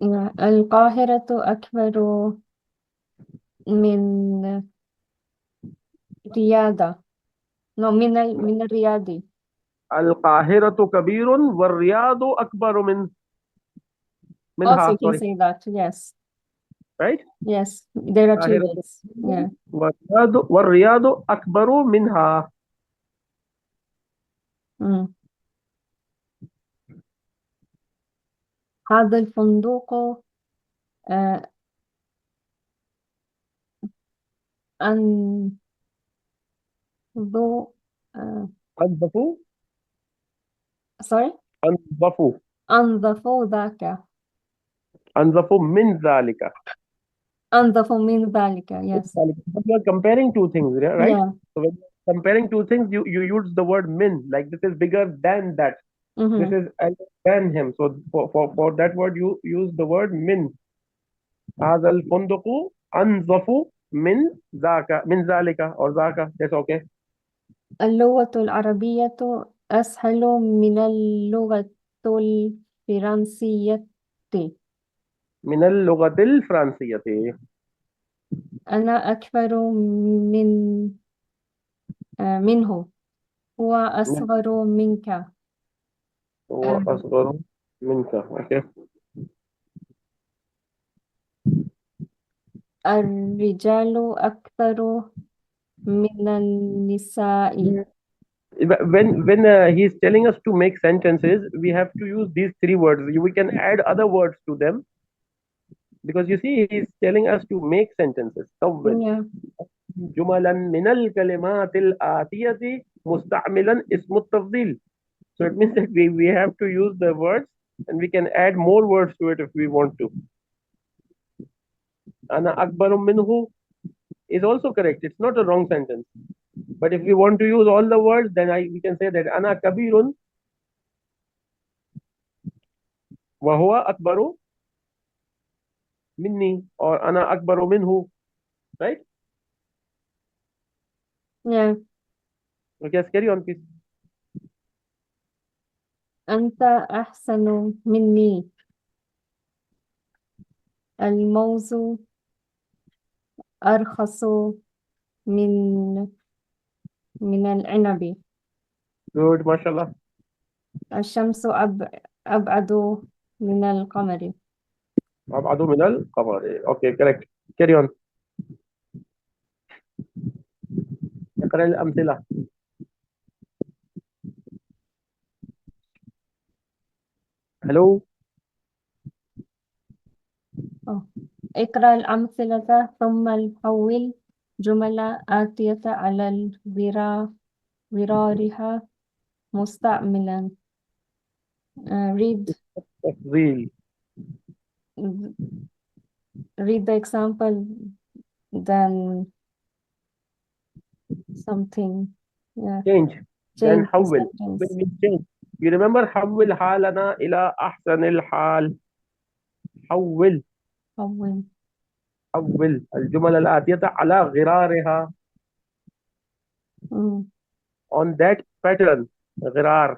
Yeah. القاهرة أكبر من رياضة. No, من الرياض. القاهرة كبير والرياض أكبر منها. Also, you can Sorry. say that. Yes. Right? Yes. There are two القاهرة ways. Yeah. والرياض أكبر منها. Mm. هذا الفندق أنظف أنظف sorry أنظف أنظف ذاك أنظف من ذلك. أنظف من ذلك. Yes. But you are comparing two things, right? Yeah. So when you're comparing two things, you use the word min, like this is bigger than that. This is than him. So for that word, you use the word min. هذا الفندق أنظف من ذلك or ذاك. That's okay. اللغة العربية أسهل من اللغة الفرنسية. من اللغة الفرنسية. أنا أكبر منه. هو أصغر منك. هو أصغر منك. Okay. الرجال أكثر من النساء. When he's telling us to make sentences, we have to use these three words. We can add other words to them, because you see he's telling us to make sentences. Yeah. جملا من الكلمات الآتية مستعملا اسم التفضيل. So it means that we have to use the words and we can add more words to it if we want to. أنا أكبر منه is also correct. It's not a wrong sentence. But if we want to use all the words, then we can say that أنا كبير وهو أكبر مني or أنا أكبر منه. Right? Yeah. Okay, let's carry on, please. أنت أحسن مني. الموز أرخص من العنب. Good, mashallah. الشمس أبعد من القمر. أبعد من القمر. Okay, correct. Carry on. اقرأ الأمثلة. Hello. اقرأ الأمثلة ثم حول جمل آتية على ورارها مستعملا. Read تفضيل. the example, then something. Yeah. Change. Then Change the حول. sentence. When we change. You remember حول حالنا إلى أحسن الحال. حول. حول. حول الجمل الآتية على غرارها. On that pattern. غرار.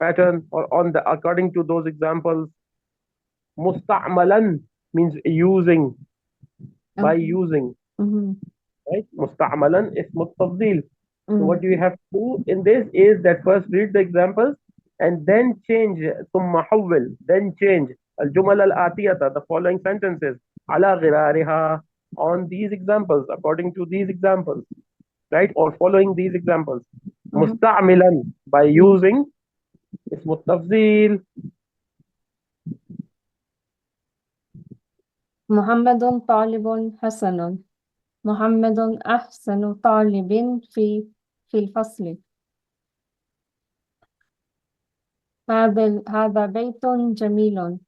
Pattern or on the according to those examples. مستعملا means using. By using. Right? مستعملا اسم التفضيل. So what do you have to do in this is that first read the examples and then change. ثم حول. Then change الجمل الآتية, the following sentences على غرارها, on these examples, according to these examples, right? Or following these examples. مستعملا by using اسم التفضيل. محمد طالب حسن. محمد أحسن طالب في الفصل. هذا بيت جميل.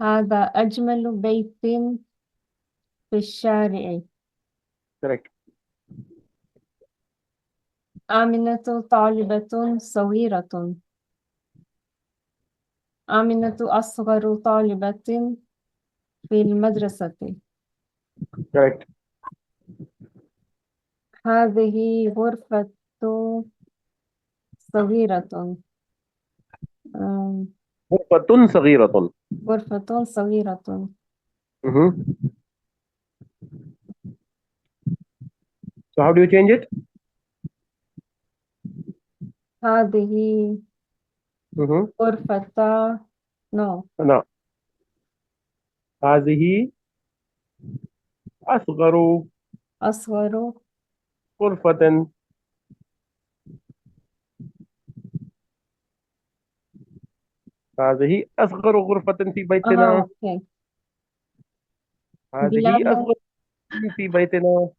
هذا أجمل بيت في الشارع. Correct. آمنة طالبة صغيرة. آمنة أصغر طالبة في المدرسة. Correct. هذه غرفة صغيرة. غرفة صغيرة. غرفة صغيرة. So how do you change it? هذه غرفة no. هذه أصغر غرفة. هذه أصغر غرفة في بيتنا. okay. هذه أصغر في بيتنا.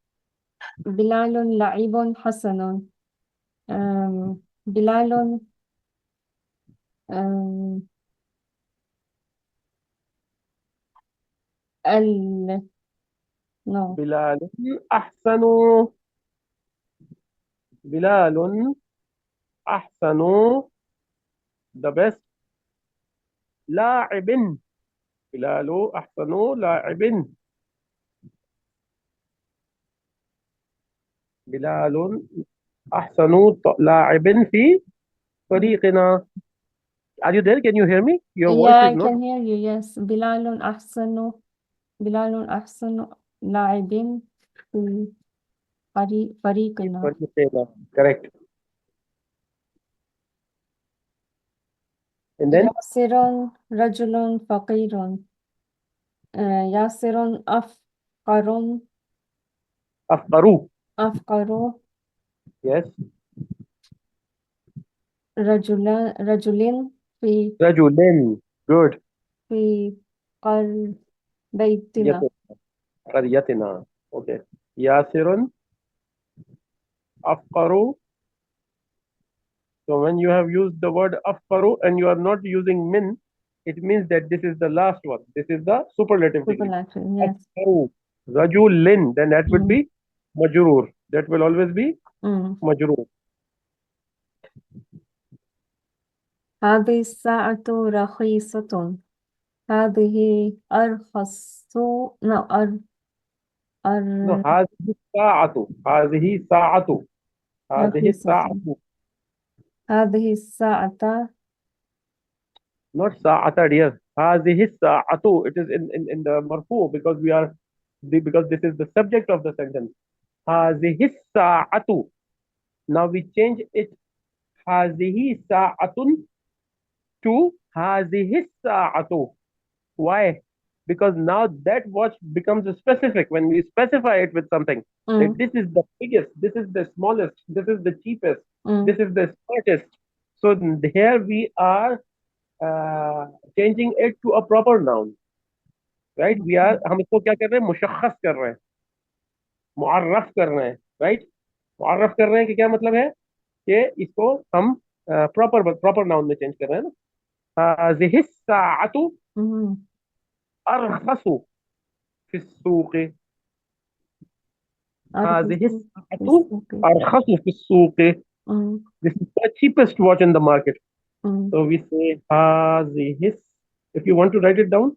بلال لعيب حسن. بلال no. بلال أحسن. بلال أحسن the best لاعب. بلال أحسن لاعب. بلال أحسن لاعب في فريقنا. Are you there? Can you hear me? Your voice Yeah, is I not. can hear you. Yes. بلال أحسن لاعب في فريقنا. Correct. And then ياسر رجل فقير. ياسر أفقر. أفقر. Yes. رجل في رجل. Good. في بيتنا. قريتنا. Okay. ياسر أفقر. So when you have used the word afqaru and you are not using min, it means that this is the last one. This is the superlative degree. Yes. Afqaru. Rajulin, then that would be majrur. That will always be majrur. هذه الساعة رخيصة. هذه أرخص. no No, أر هذه الساعة. هذه ساعة. هذه رخيصة. الساعة. هذه الساعة. Not ساعة, dear. هذه الساعة. It is in the marfu because because this is the subject of the sentence. هذه الساعة. Now we change it. هذه ساعة to هذه الساعة. Why? Because now that watch becomes specific when we specify it with something. That this is the biggest, this is the smallest, this is the cheapest, this is the smartest. So here we are changing it to a proper noun, right? We are हम इसको क्या कर रहे हैं? मुशख्खस कर रहे हैं, मुअर्रफ कर रहे हैं, right? मुअर्रफ कर रहे हैं कि क्या मतलब है कि इसको हम प्रॉपर नाउन में चेंज कर रहे हैं ना. هذه الساعة أرخص في السوق. هذه الساعة أرخص في السوق. This is the cheapest watch in the market. So we say هذه. If you want to write it down,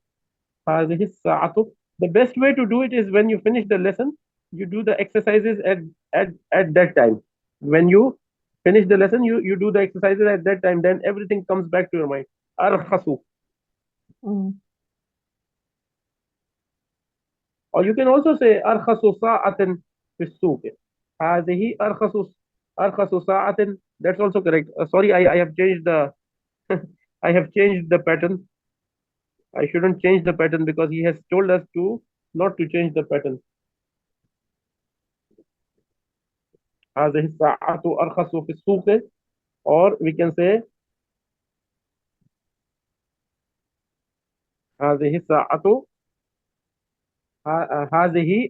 هذه الساعة. The best way to do it is when you finish the lesson, you do the exercises at that time. When you finish the lesson, you do the exercises at that time. Then everything comes back to your mind. أرخص. Or you can also say أرخص ساعة في السوق. هذه أرخص ساعة. That's also correct. Sorry, I have changed the I have changed the pattern. I shouldn't change the pattern because he has told us to not to change the pattern. هذه الساعة أرخص في السوق. Or we can say هذه الساعة هذه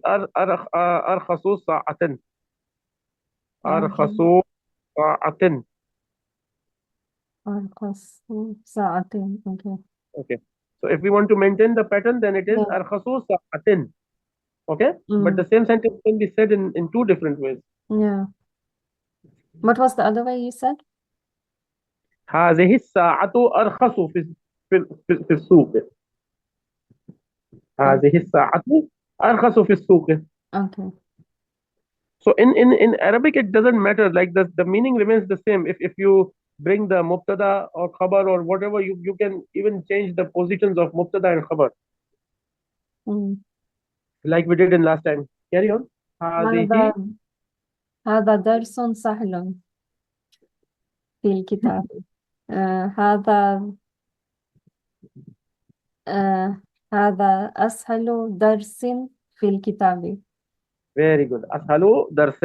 أرخص ساعة. أرخص ساعة. أرخص ساعة. Okay. Okay. So if we want to maintain the pattern, then it is Yeah. أرخص ساعة. Okay. But the same sentence can be said in two different ways. Yeah. What was the other way you said? هذه الساعة أرخص في السوق. هذه الساعة أرخص في السوق. Okay. So in Arabic it doesn't matter, like the meaning remains the same. If you bring the mubtada or khabar or whatever, you can even change the positions of mubtada and khabar like we did in last time. Carry on. هذه. هذا درس سهل في الكتاب. هذا أسهل درس في الكتاب. Very good. أسهل درس.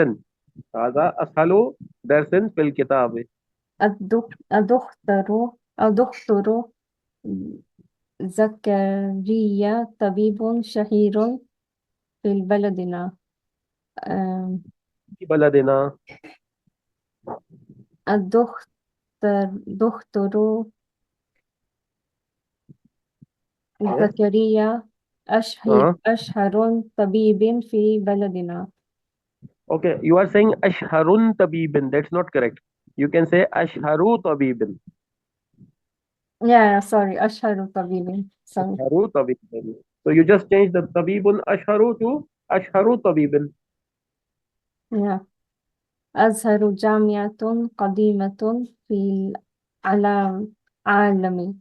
هذا أسهل درس في الكتاب. الدكتور زكريا طبيب شهير في بلدنا. في بلدنا. الدكتور زكريا أشهر طبيب في بلدنا. Okay, you are saying أشهر طبيب. That's not correct. You can say أشهر طبيب. Yeah, sorry, أشهر طبيب. Sorry. أشهر طبيب. So you just change the طبيب أشهر to أشهر طبيب. Yeah. أزهر جامعة قديمة في العالم.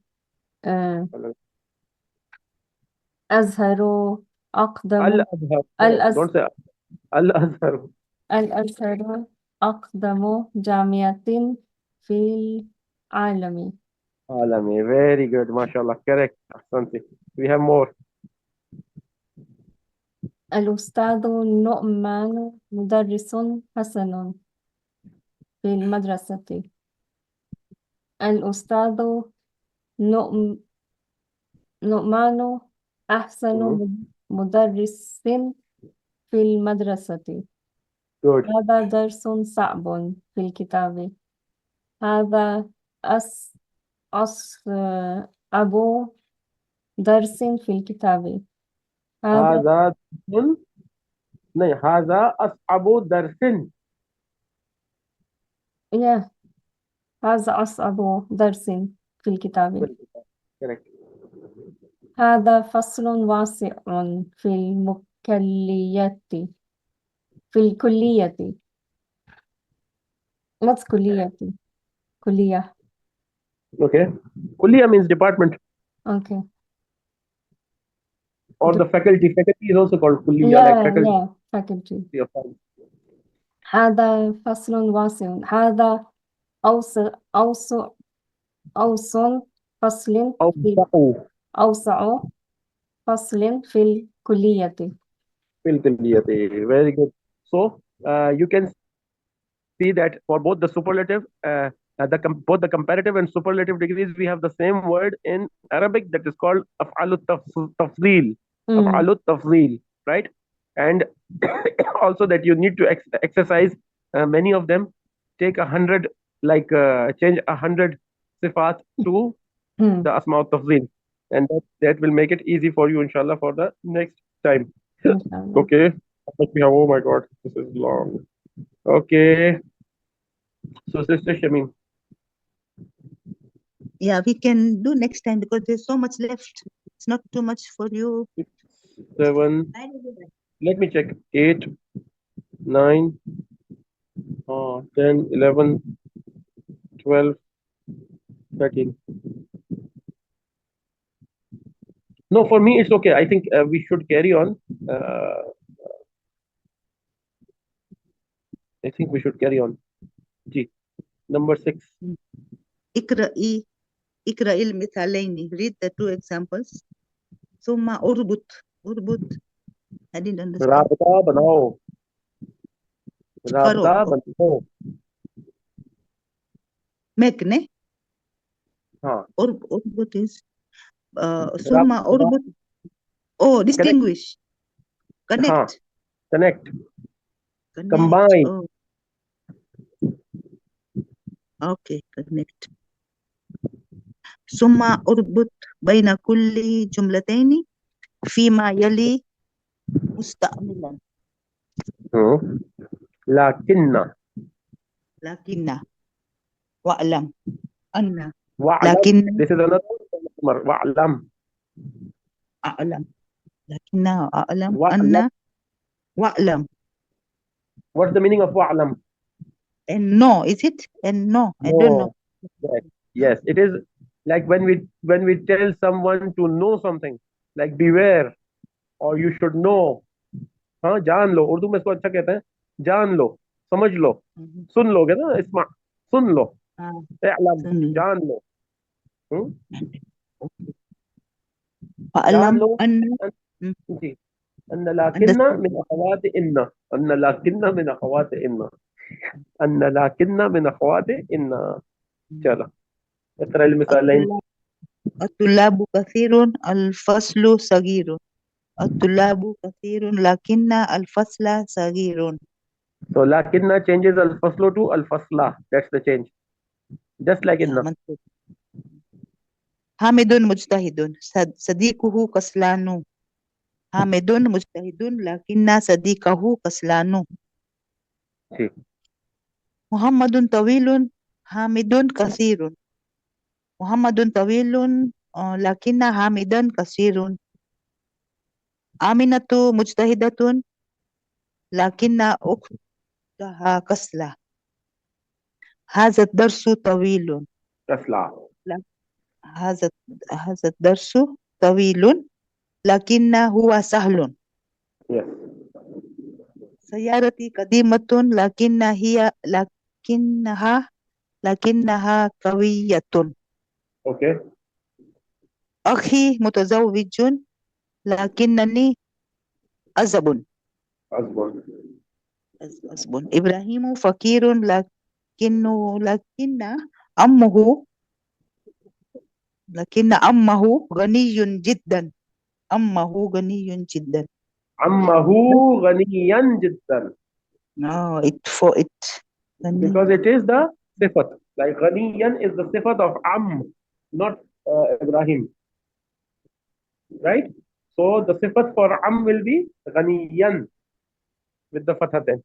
أزهر أقدم الأزهر. Don't say الأزهر. الأزهر أقدم جامعة في العالم. عالمي. Very good. MashaAllah. Correct. أحسنتي. We have more. الأستاذ نؤمان مدرس حسن في المدرسة. الأستاذ نؤمان أحسن مدرس في المدرسة. Good. هذا درس صعب في الكتاب. هذا أصعب درس في الكتاب. هذا नहीं هذا أصعب درس. Yeah. هذا أصعب درس. في الكتاب. Correct. هذا فصل واسع في المكليات في الكلية. What's كلية؟ كلية. Okay. Kulliya means department Okay. or the faculty. Faculty is also called kulliya, like faculty Yeah, faculty. of science. هذا فصل واسع. هذا أوسع فصل في أوسعوا أوسع فصل في الكلية. في الكلية. Very good. So you can see that for both the superlative, both the comparative and superlative degrees, we have the same word in Arabic that is called af'alut tafdeel. Af'alut tafdeel, right? And also that you need to exercise many of them. Take 100, like change 100 sifat to the asma tafdeel, and that will make it easy for you, inshallah, for the next time. Okay. Oh my God, this is long. Okay. So, Sister Shamim. Yeah, we can do next time because there's so much left. It's not too much for you. 7, let me check. 8, 9, 10, 11, 12, 13. No, for me, it's okay. I think we should carry on. I think we should carry on. G. Number 6. اقرأي المثالين. Read the two examples. ثم أربط. I didn't understand. رابطة बनाओ. رابطة बनाओ. Make ne? हाँ. أربط is ثم أربط. Oh, distinguish. Connect. Connect. Combine. Oh. Okay, connect. ثم أربط بين كل جملتين فيما يلي مستعملا. لكن واعلم أن. لكن. This is another one. واعلم. أعلم. لكن أعلم أن. واعلم. What's the meaning of واعلم? And no, is it? And no, I don't know. Yes, it is like when we tell someone to know something, like beware or you should know. हाँ, जान लो. उर्दू में इसको अच्छा कहते हैं, जान लो, समझ लो, सुन लोगे ना, इस्मा, सुन लो, जान लो. जान लो जी. أن لكن من أخوات إن. أن لكن من أخوات إن. أن لكن من أخوات إن. चलो اقرأ المثالين. الطلاب كثير الفصل صغير. الطلاب كثير لكن الفصل صغير. So لكن changes الفصل to الفصلة. That's the change. Just like إن. حامد مجتهد صديقه كسلان. حامد مجتهد لكن صديقه كسلان. محمد طويل حامد كثير. محمد طويل لكن حامد كثير. آمنة مجتهدة لكن أختها كسلة. هذا الدرس طويل. كسلة. هذا الدرس طويل لكن هو سهل. Yes. سيارتي قديمة لكنها قوية. Okay. أخي متزوج لكنني أزب. إبراهيم فقير لكن أمه غني جدا. أمه غني جدا. عمه غنيا جدا. No, because it is the sifat. Like غنيا is the sifat of not Ibrahim. Right? So the sifat for will be غنيا with the fathatain.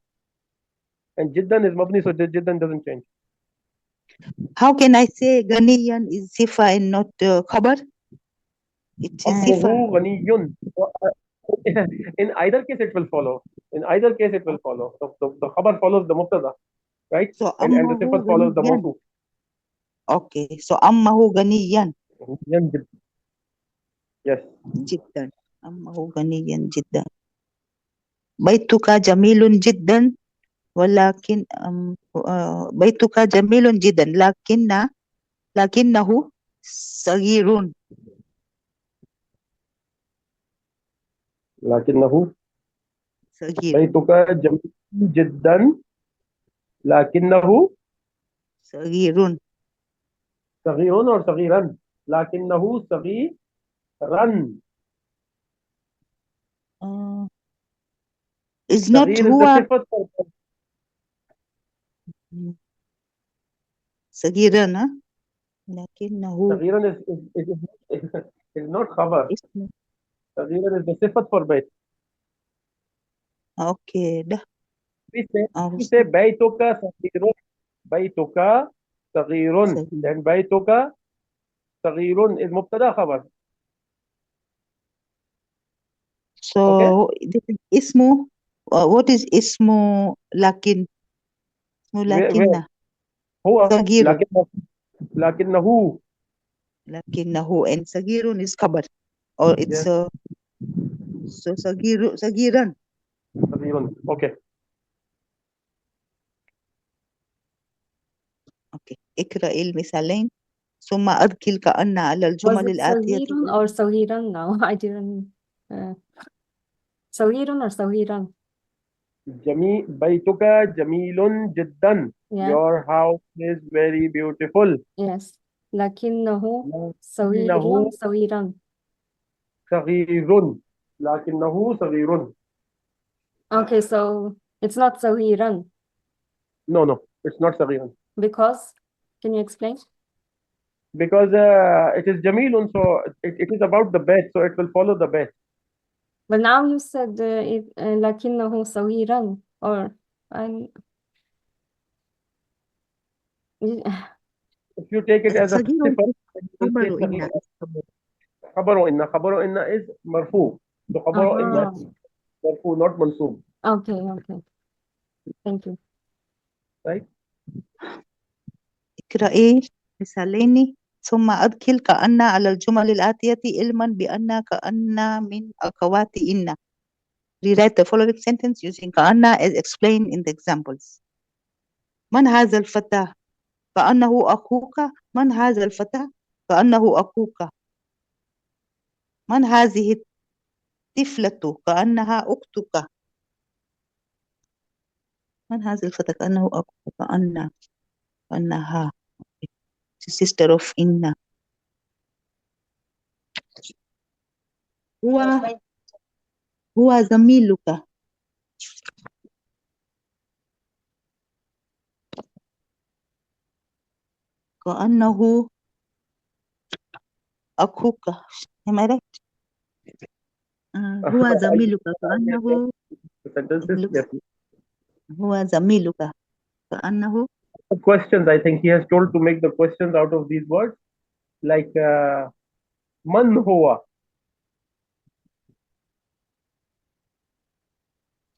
And jiddan is mabni, so jiddan doesn't change. How can I say Ghaniyan is sifa and not khabar? It is أمه sifa. غني. In either case it will follow. In either case it will follow. The khabar follows the mubtada, right? So And the ammahu sifat follows the ghaniyan. mawsuf. Okay. So ammahu ghaniyan Yes. jiddan. Ammahu ghaniyan jiddan. Baituka jamilun jiddan. ولكن بيتك جميل جدا لكنه صغير. لكنه صغير بيتك جميل جدا لكنه صغير. صغير or صغيرا. لكنه صغيرا. is not صغير is the هو صفة for صغيرا لكنه صغيرا is not خبر. اسمه. صغيرا is the صفة for بيت. اوكي ده We say بيتك صغير. بيتك صغير. صغير. Then بيتك صغير is مبتدا خبر. So Okay. this is اسمه what is اسمه لكن اسمه Where لكن هو صغير لكنه لكنه and صغير is خبر or it's yes. so صغيرا. صغير. Okay. اوكي اقرأ المثالين ثم أذكر كأن على Was الجمل it الآتية صغير or صغيرا now? I didn't. صغير or صغيرا? بيتك جميل جدا. Yeah. Your house is very beautiful. Yes. لكنه صغير لكنه صغيرا. صغير. لكنه صغير. Okay, so it's not صغيرا No, it's not صغير. because, can you explain? Because it is جميل, so it is about the bed, so it will follow the bed. But now you said لكنه صغيرا or I'm If you take it as a صغير صفة, you will say خبر صغير. إن خبر إن is مرفوع. So خبر إن uh-huh. is مرفوع, not منصوب. Okay. Thank you. Right? اقرأي مثالين ثم أذكر كأن على الجمل الآتية علما بأن كأن من أخوات إن. Rewrite the following sentence using كأن as explained in the examples. من هذا الفتى؟ كأنه أخوك. من هذا الفتى؟ كأنه أخوك. من هذه الطفلة؟ كأنها أختك. من هذا الفتى؟ كأنه أخوك. كأنها sister of إن. هو زميلك. كأنه أخوك. Am I right? هو زميلك كأنه Sentences, yes. هو زميلك كأنه. Questions, I think he has told to make the questions out of these words. Like, man huwa.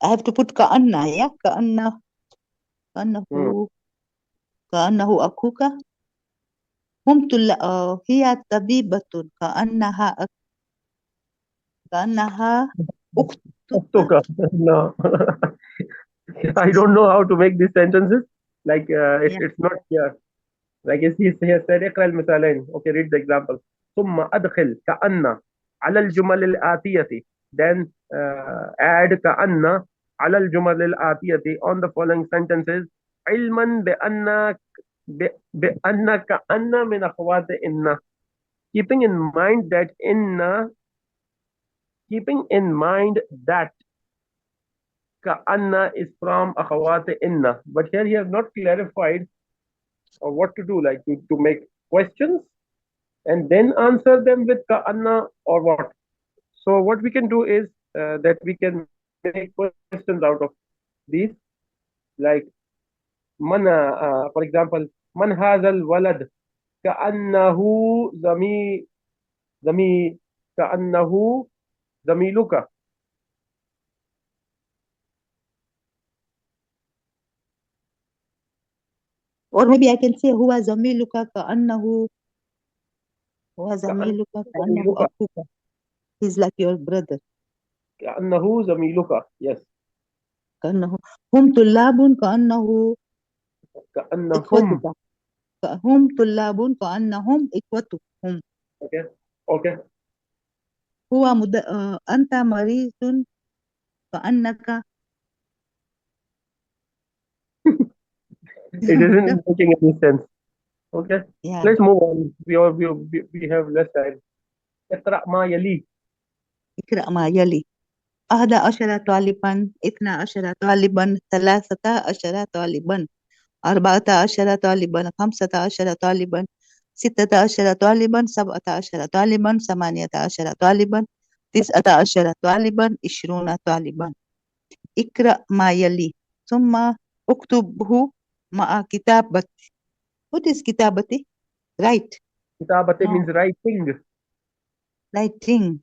I have to put كأن yeah كأنه كأنه أخوك. هي طبيبة كأنها أختك. Uktuka. No. I don't know how to make these sentences. Like, it's not clear. Like, he has said, اقرأ المثالين. Okay, read the example. ثم أدخل كأن على الجمل الآتية. Then add كأن على الجمل الآتية on the following sentences. علما بأن كأن من أخوات إن. Keeping in mind that كأن is from أخوات إن. But here he has not clarified what to do, like to make questions and then answer them with كأن or what. So what we can do is that we can make questions out of these, like mana, for example, من هذا الولد كأنه زمي زمي كأنه زميلك. Or maybe I can say هو زميلك كأنه كأنه زميلك. أخوك. He's like your brother. كأنه زميلك. Yes. كأنه هم طلاب كأنه كأنهم. إخوتك. هم طلاب كأنهم إخوتك هم. Okay. Okay. أنت مريض كأنك. It isn't making any sense. Okay. yeah. Let's move on. We have less time. اقرأ ما يلي. اقرأ ما يلي. 11 طالبا 12 طالبا 13 طالبا 14 طالبا 15 طالبا 16 طالبا 17 طالبا 18 طالبا 19 طالبا 20 طالبا. اقرأ ما يلي ثم اكتبه مع كتابتي. What is كتابتي? Write. كتابة No. means writing. Writing.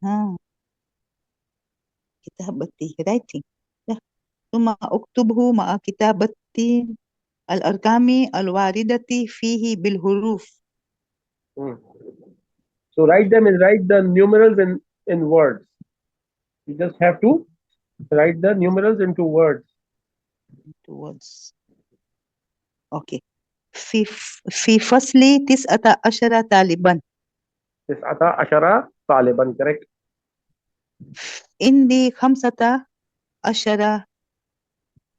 كتابتي writing. ثم اكتبه مع كتابتي الأرقام الواردة فيه بالحروف. So write them is write the numerals in words. You just have to write the numerals into words. Towards. Okay. في فصل 19 طالبا. 19 طالبا. Correct. عندي 15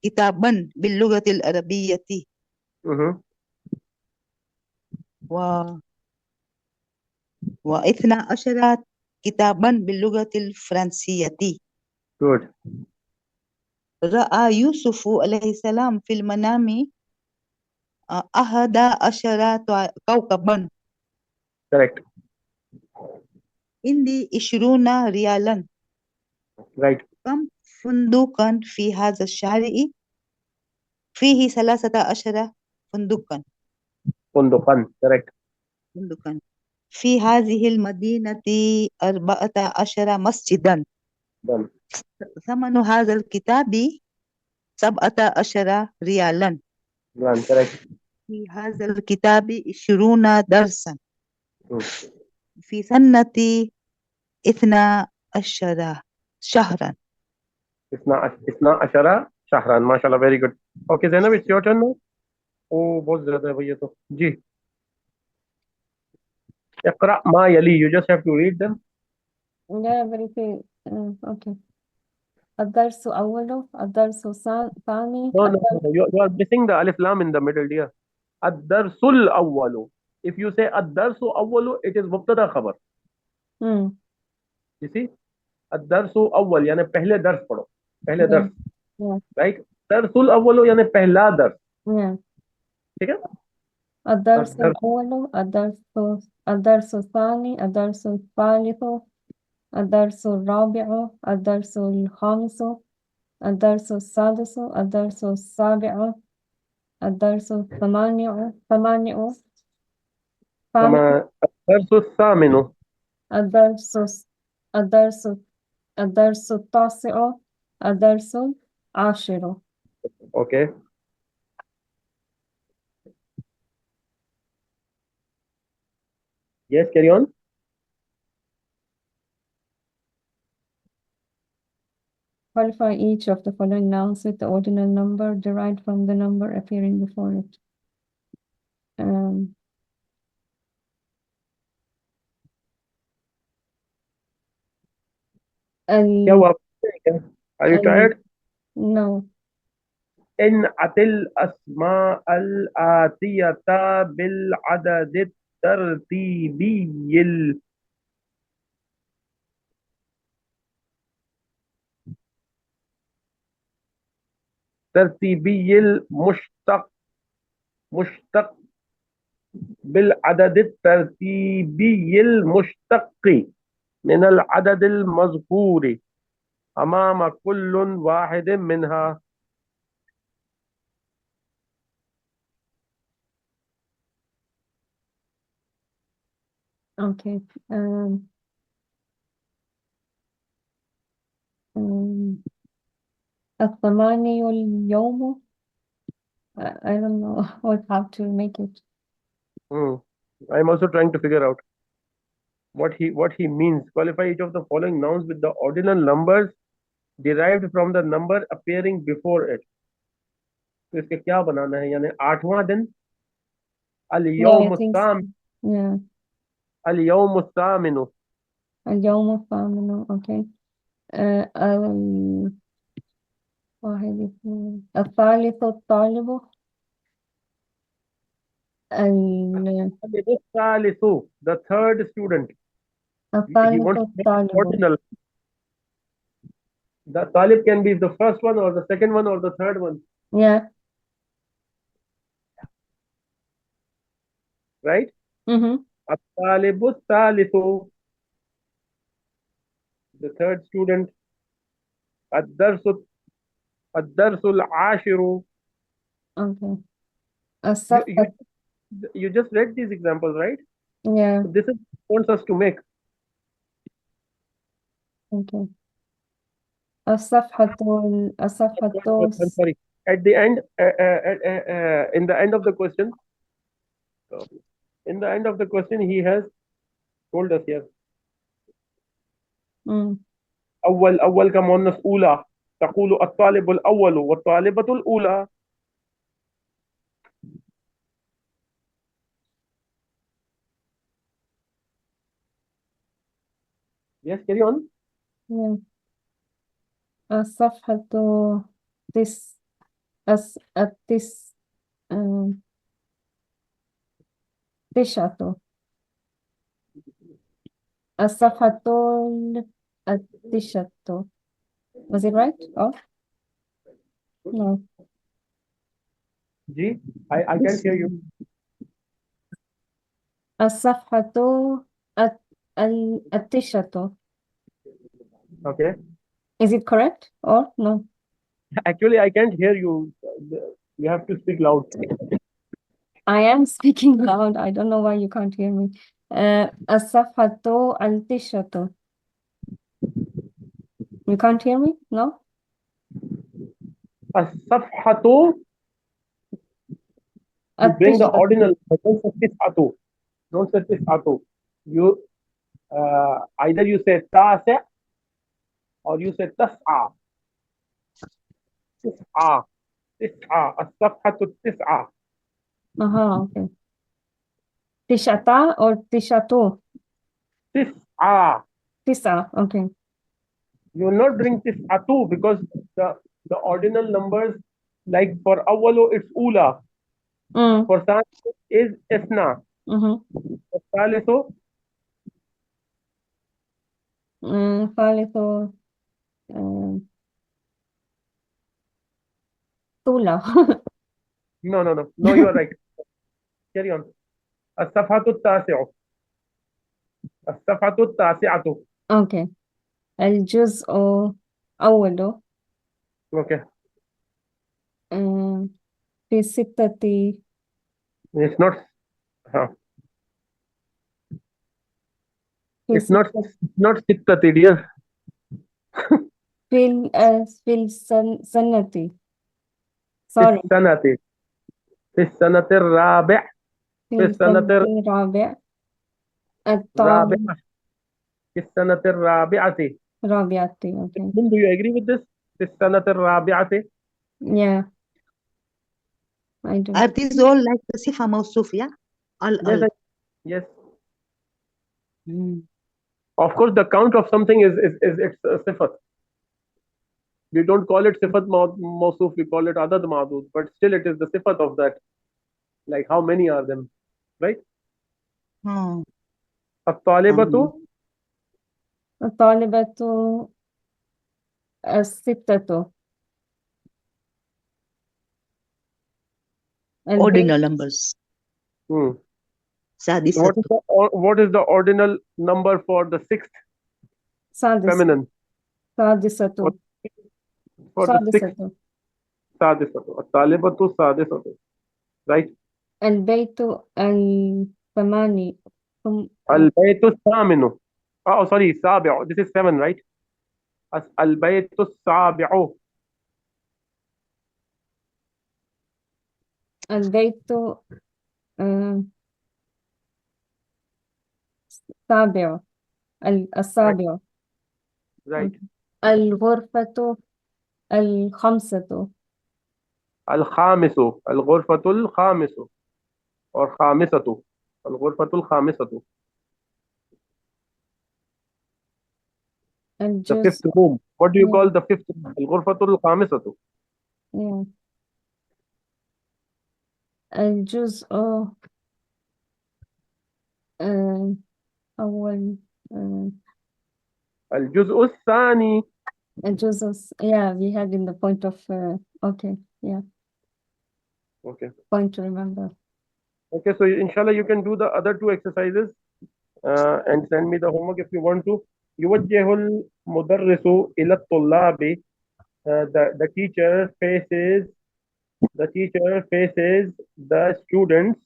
كتابا باللغة العربية Mm-hmm. و... و12 كتابا باللغة الفرنسية. Good. رأى يوسف عليه السلام في المنام 11 كوكبا. Correct. عندي 20 ريالا. Right. كم فندقا في هذا الشارع؟ فيه 13 فندقا. فندقا. Correct. فندقا. في هذه المدينة 14 مسجدا. Done. ثمن هذا الكتاب 17 ريالا. Done. Correct. في هذا الكتاب 20 درسا. Mm. في سنة 12 شهرا. 12 شهرا. ما شاء الله. Very good. Okay, Zainab, it's your turn now. Oh, बहुत ज़्यादा है भैया तो जी. اقرأ ما يلي. You just have to read them. Yeah, very good. Okay. الدرس أوله الدرس ثاني No, no, no. You are missing the alif lam in the middle, dear. الدرس الأول. If you say الدرس الأول, it is مبتدا خबर. Hmm. You see? الدرس الأول यानी पहले दर्स पढ़ो. पहले Yeah. दर्स. Yeah. Right? الدرس الأول यानी पहला दर्स. Yeah. ठीक है? الدرس الدرس. الأول الدرس الثاني الدرس الثالث الدرس الرابع الدرس الخامس الدرس السادس الدرس السابع الدرس الثامن كما الدرس الثامن. الدرس الدرس الدرس التاسع الدرس العاشر. Okay. Yes, carry on. Qualify each of the following nouns with the ordinal number derived from the number appearing before it. क्या हुआ? Are you tired? No. إن أتى الأسماء الآتية بالعدد الترتيبي مشتق بالعدد الترتيبي المشتق من العدد المذكور أمام كل واحد منها. Okay. الثماني اليوم. I don't know how to make it. I'm also trying to figure out what he means. Qualify each of the following nouns with the ordinal numbers derived from the number appearing before it. तो इसके क्या बनाना है, यानी 8वां दिन अल Yeah, I यौम think साम so. Yeah. अल यौम सामिनु. اليوم الثامن. Okay. واحد اثنين الثالث الطالب. الثالث, the third student. He الثالث wants to make الطالب. ordinal. The talib can be the first one or the second one or the third one, Yeah. right? Mm-hmm. الطالب الثالث, the third student. الدرس الدرس العاشر. Okay. You, الصفحة. you just read these examples, right? Yeah. So this is what wants us to make. Okay. الصفحة I'm sorry. At the end, in the end of the question, he has told us here. أول كمؤنث أولى تقول الطالب الأول والطالبة الأولى. Yes, carry on. Yeah. الصفحة تس التس تسعة. الصفحة التسعة. Was it right? Oh, no. G, I can't hear you. الصفحة التسعة. Okay. Is it correct or no? Actually, I can't hear you. You have to speak loud. I am speaking loud. I don't know why you can't hear me. الصفحة التسعة. You can't hear me? No? الصفحة, you bring the التسعة. ordinal. Don't say تسعة. Don't say تسعة. You either you say تاسع or you say تسعة. تسعة تسعة الصفحة التسعة. Okay. تسعة or تسعة. تسعة. تسعة. Okay. You will not bring تسعة because the ordinal numbers, like for أولو it's أولى. For ثاني is إثنى. For ثالثو ثالث طولة. No, you are right. Carry on. الصفحة التاسعة. الصفحة التاسعة. Okay. الجزء أوله. Okay. في ستة. It's not. في It's not. ستة. It's not ستة, dear. في السنة. Sorry. في السنة الرابع. في السنة الرابع. الطالب. في السنة الرابعة. رابعة. Okay. Do you agree with this? في السنة الرابعة. Yeah. I do. Are these all like the صفة موصوف, yeah? Yes. Of course, the count of something is it's a sifat. We don't call it sifat mawsuf, we call it adad ma'dud, but still it is the sifat of that. Like how many are them, right? الطالبة. الطالبة الستة. Ordinal numbers. So what is the ordinal number for the sixth feminine? سادسة. For the sixth. سادسة. الطالبة سادسة. Right? البيت الثماني. البيت الثامن. Oh, sorry, السابع. This is 7, right? البيت السابع. البيت السابع السابع. Right. الغرفة الخامسة. الخامس. الغرفة الخامس. or خامسة. الغرفة الخامسة. The الجزء. fifth room. What do you Yeah. call the fifth room? الغرفة الخامسة. Yeah. الجزء أول الجزء الثاني. الجزء yeah, we had in the point of okay, yeah, Okay. point to remember. Okay, so inshallah you can do the other 2 exercises and send me the homework if you want to. يوجه المدرس إلى الطلاب. The teacher faces the students.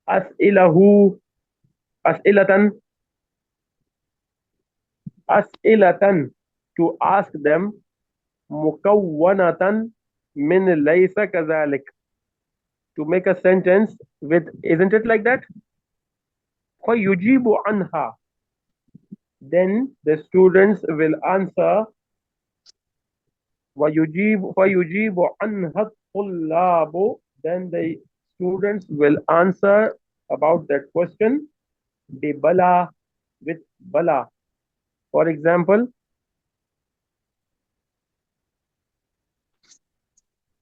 أسئلة to ask them. مكونة من ليس كذلك. To make a sentence with isn't it like that? فيجيب عنها. Then the students will answer. فيجيب عنها الطلاب. Then the students will answer about that question ببلا, with bala. For example,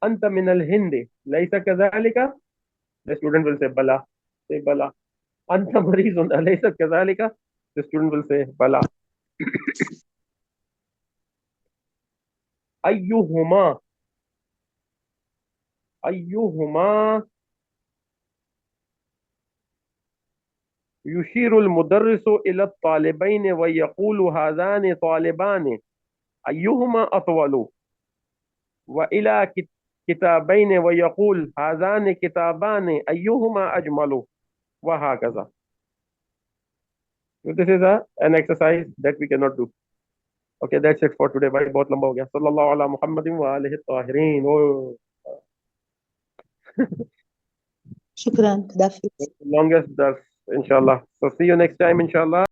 أنت من الهند ليس كذلك. The student will say bala. Say bala. أنت مريض أليس كذلك. The student will say bala. أيهما يشير المدرس إلى الطالبين ويقول هذان طالبان أيهما أطول. وإلى كتابين ويقول هذان كتابان أيهما أجمل. وهكذا. So this is an exercise that we cannot do. Okay, that's it for today. भाई बहुत लंबा हो गया. सल्लल्लाहु अला मुहम्मदिन व आलिहि ताहिरीन. شكرا. خدافي. Longest dars, inshallah. So see you next time, inshallah.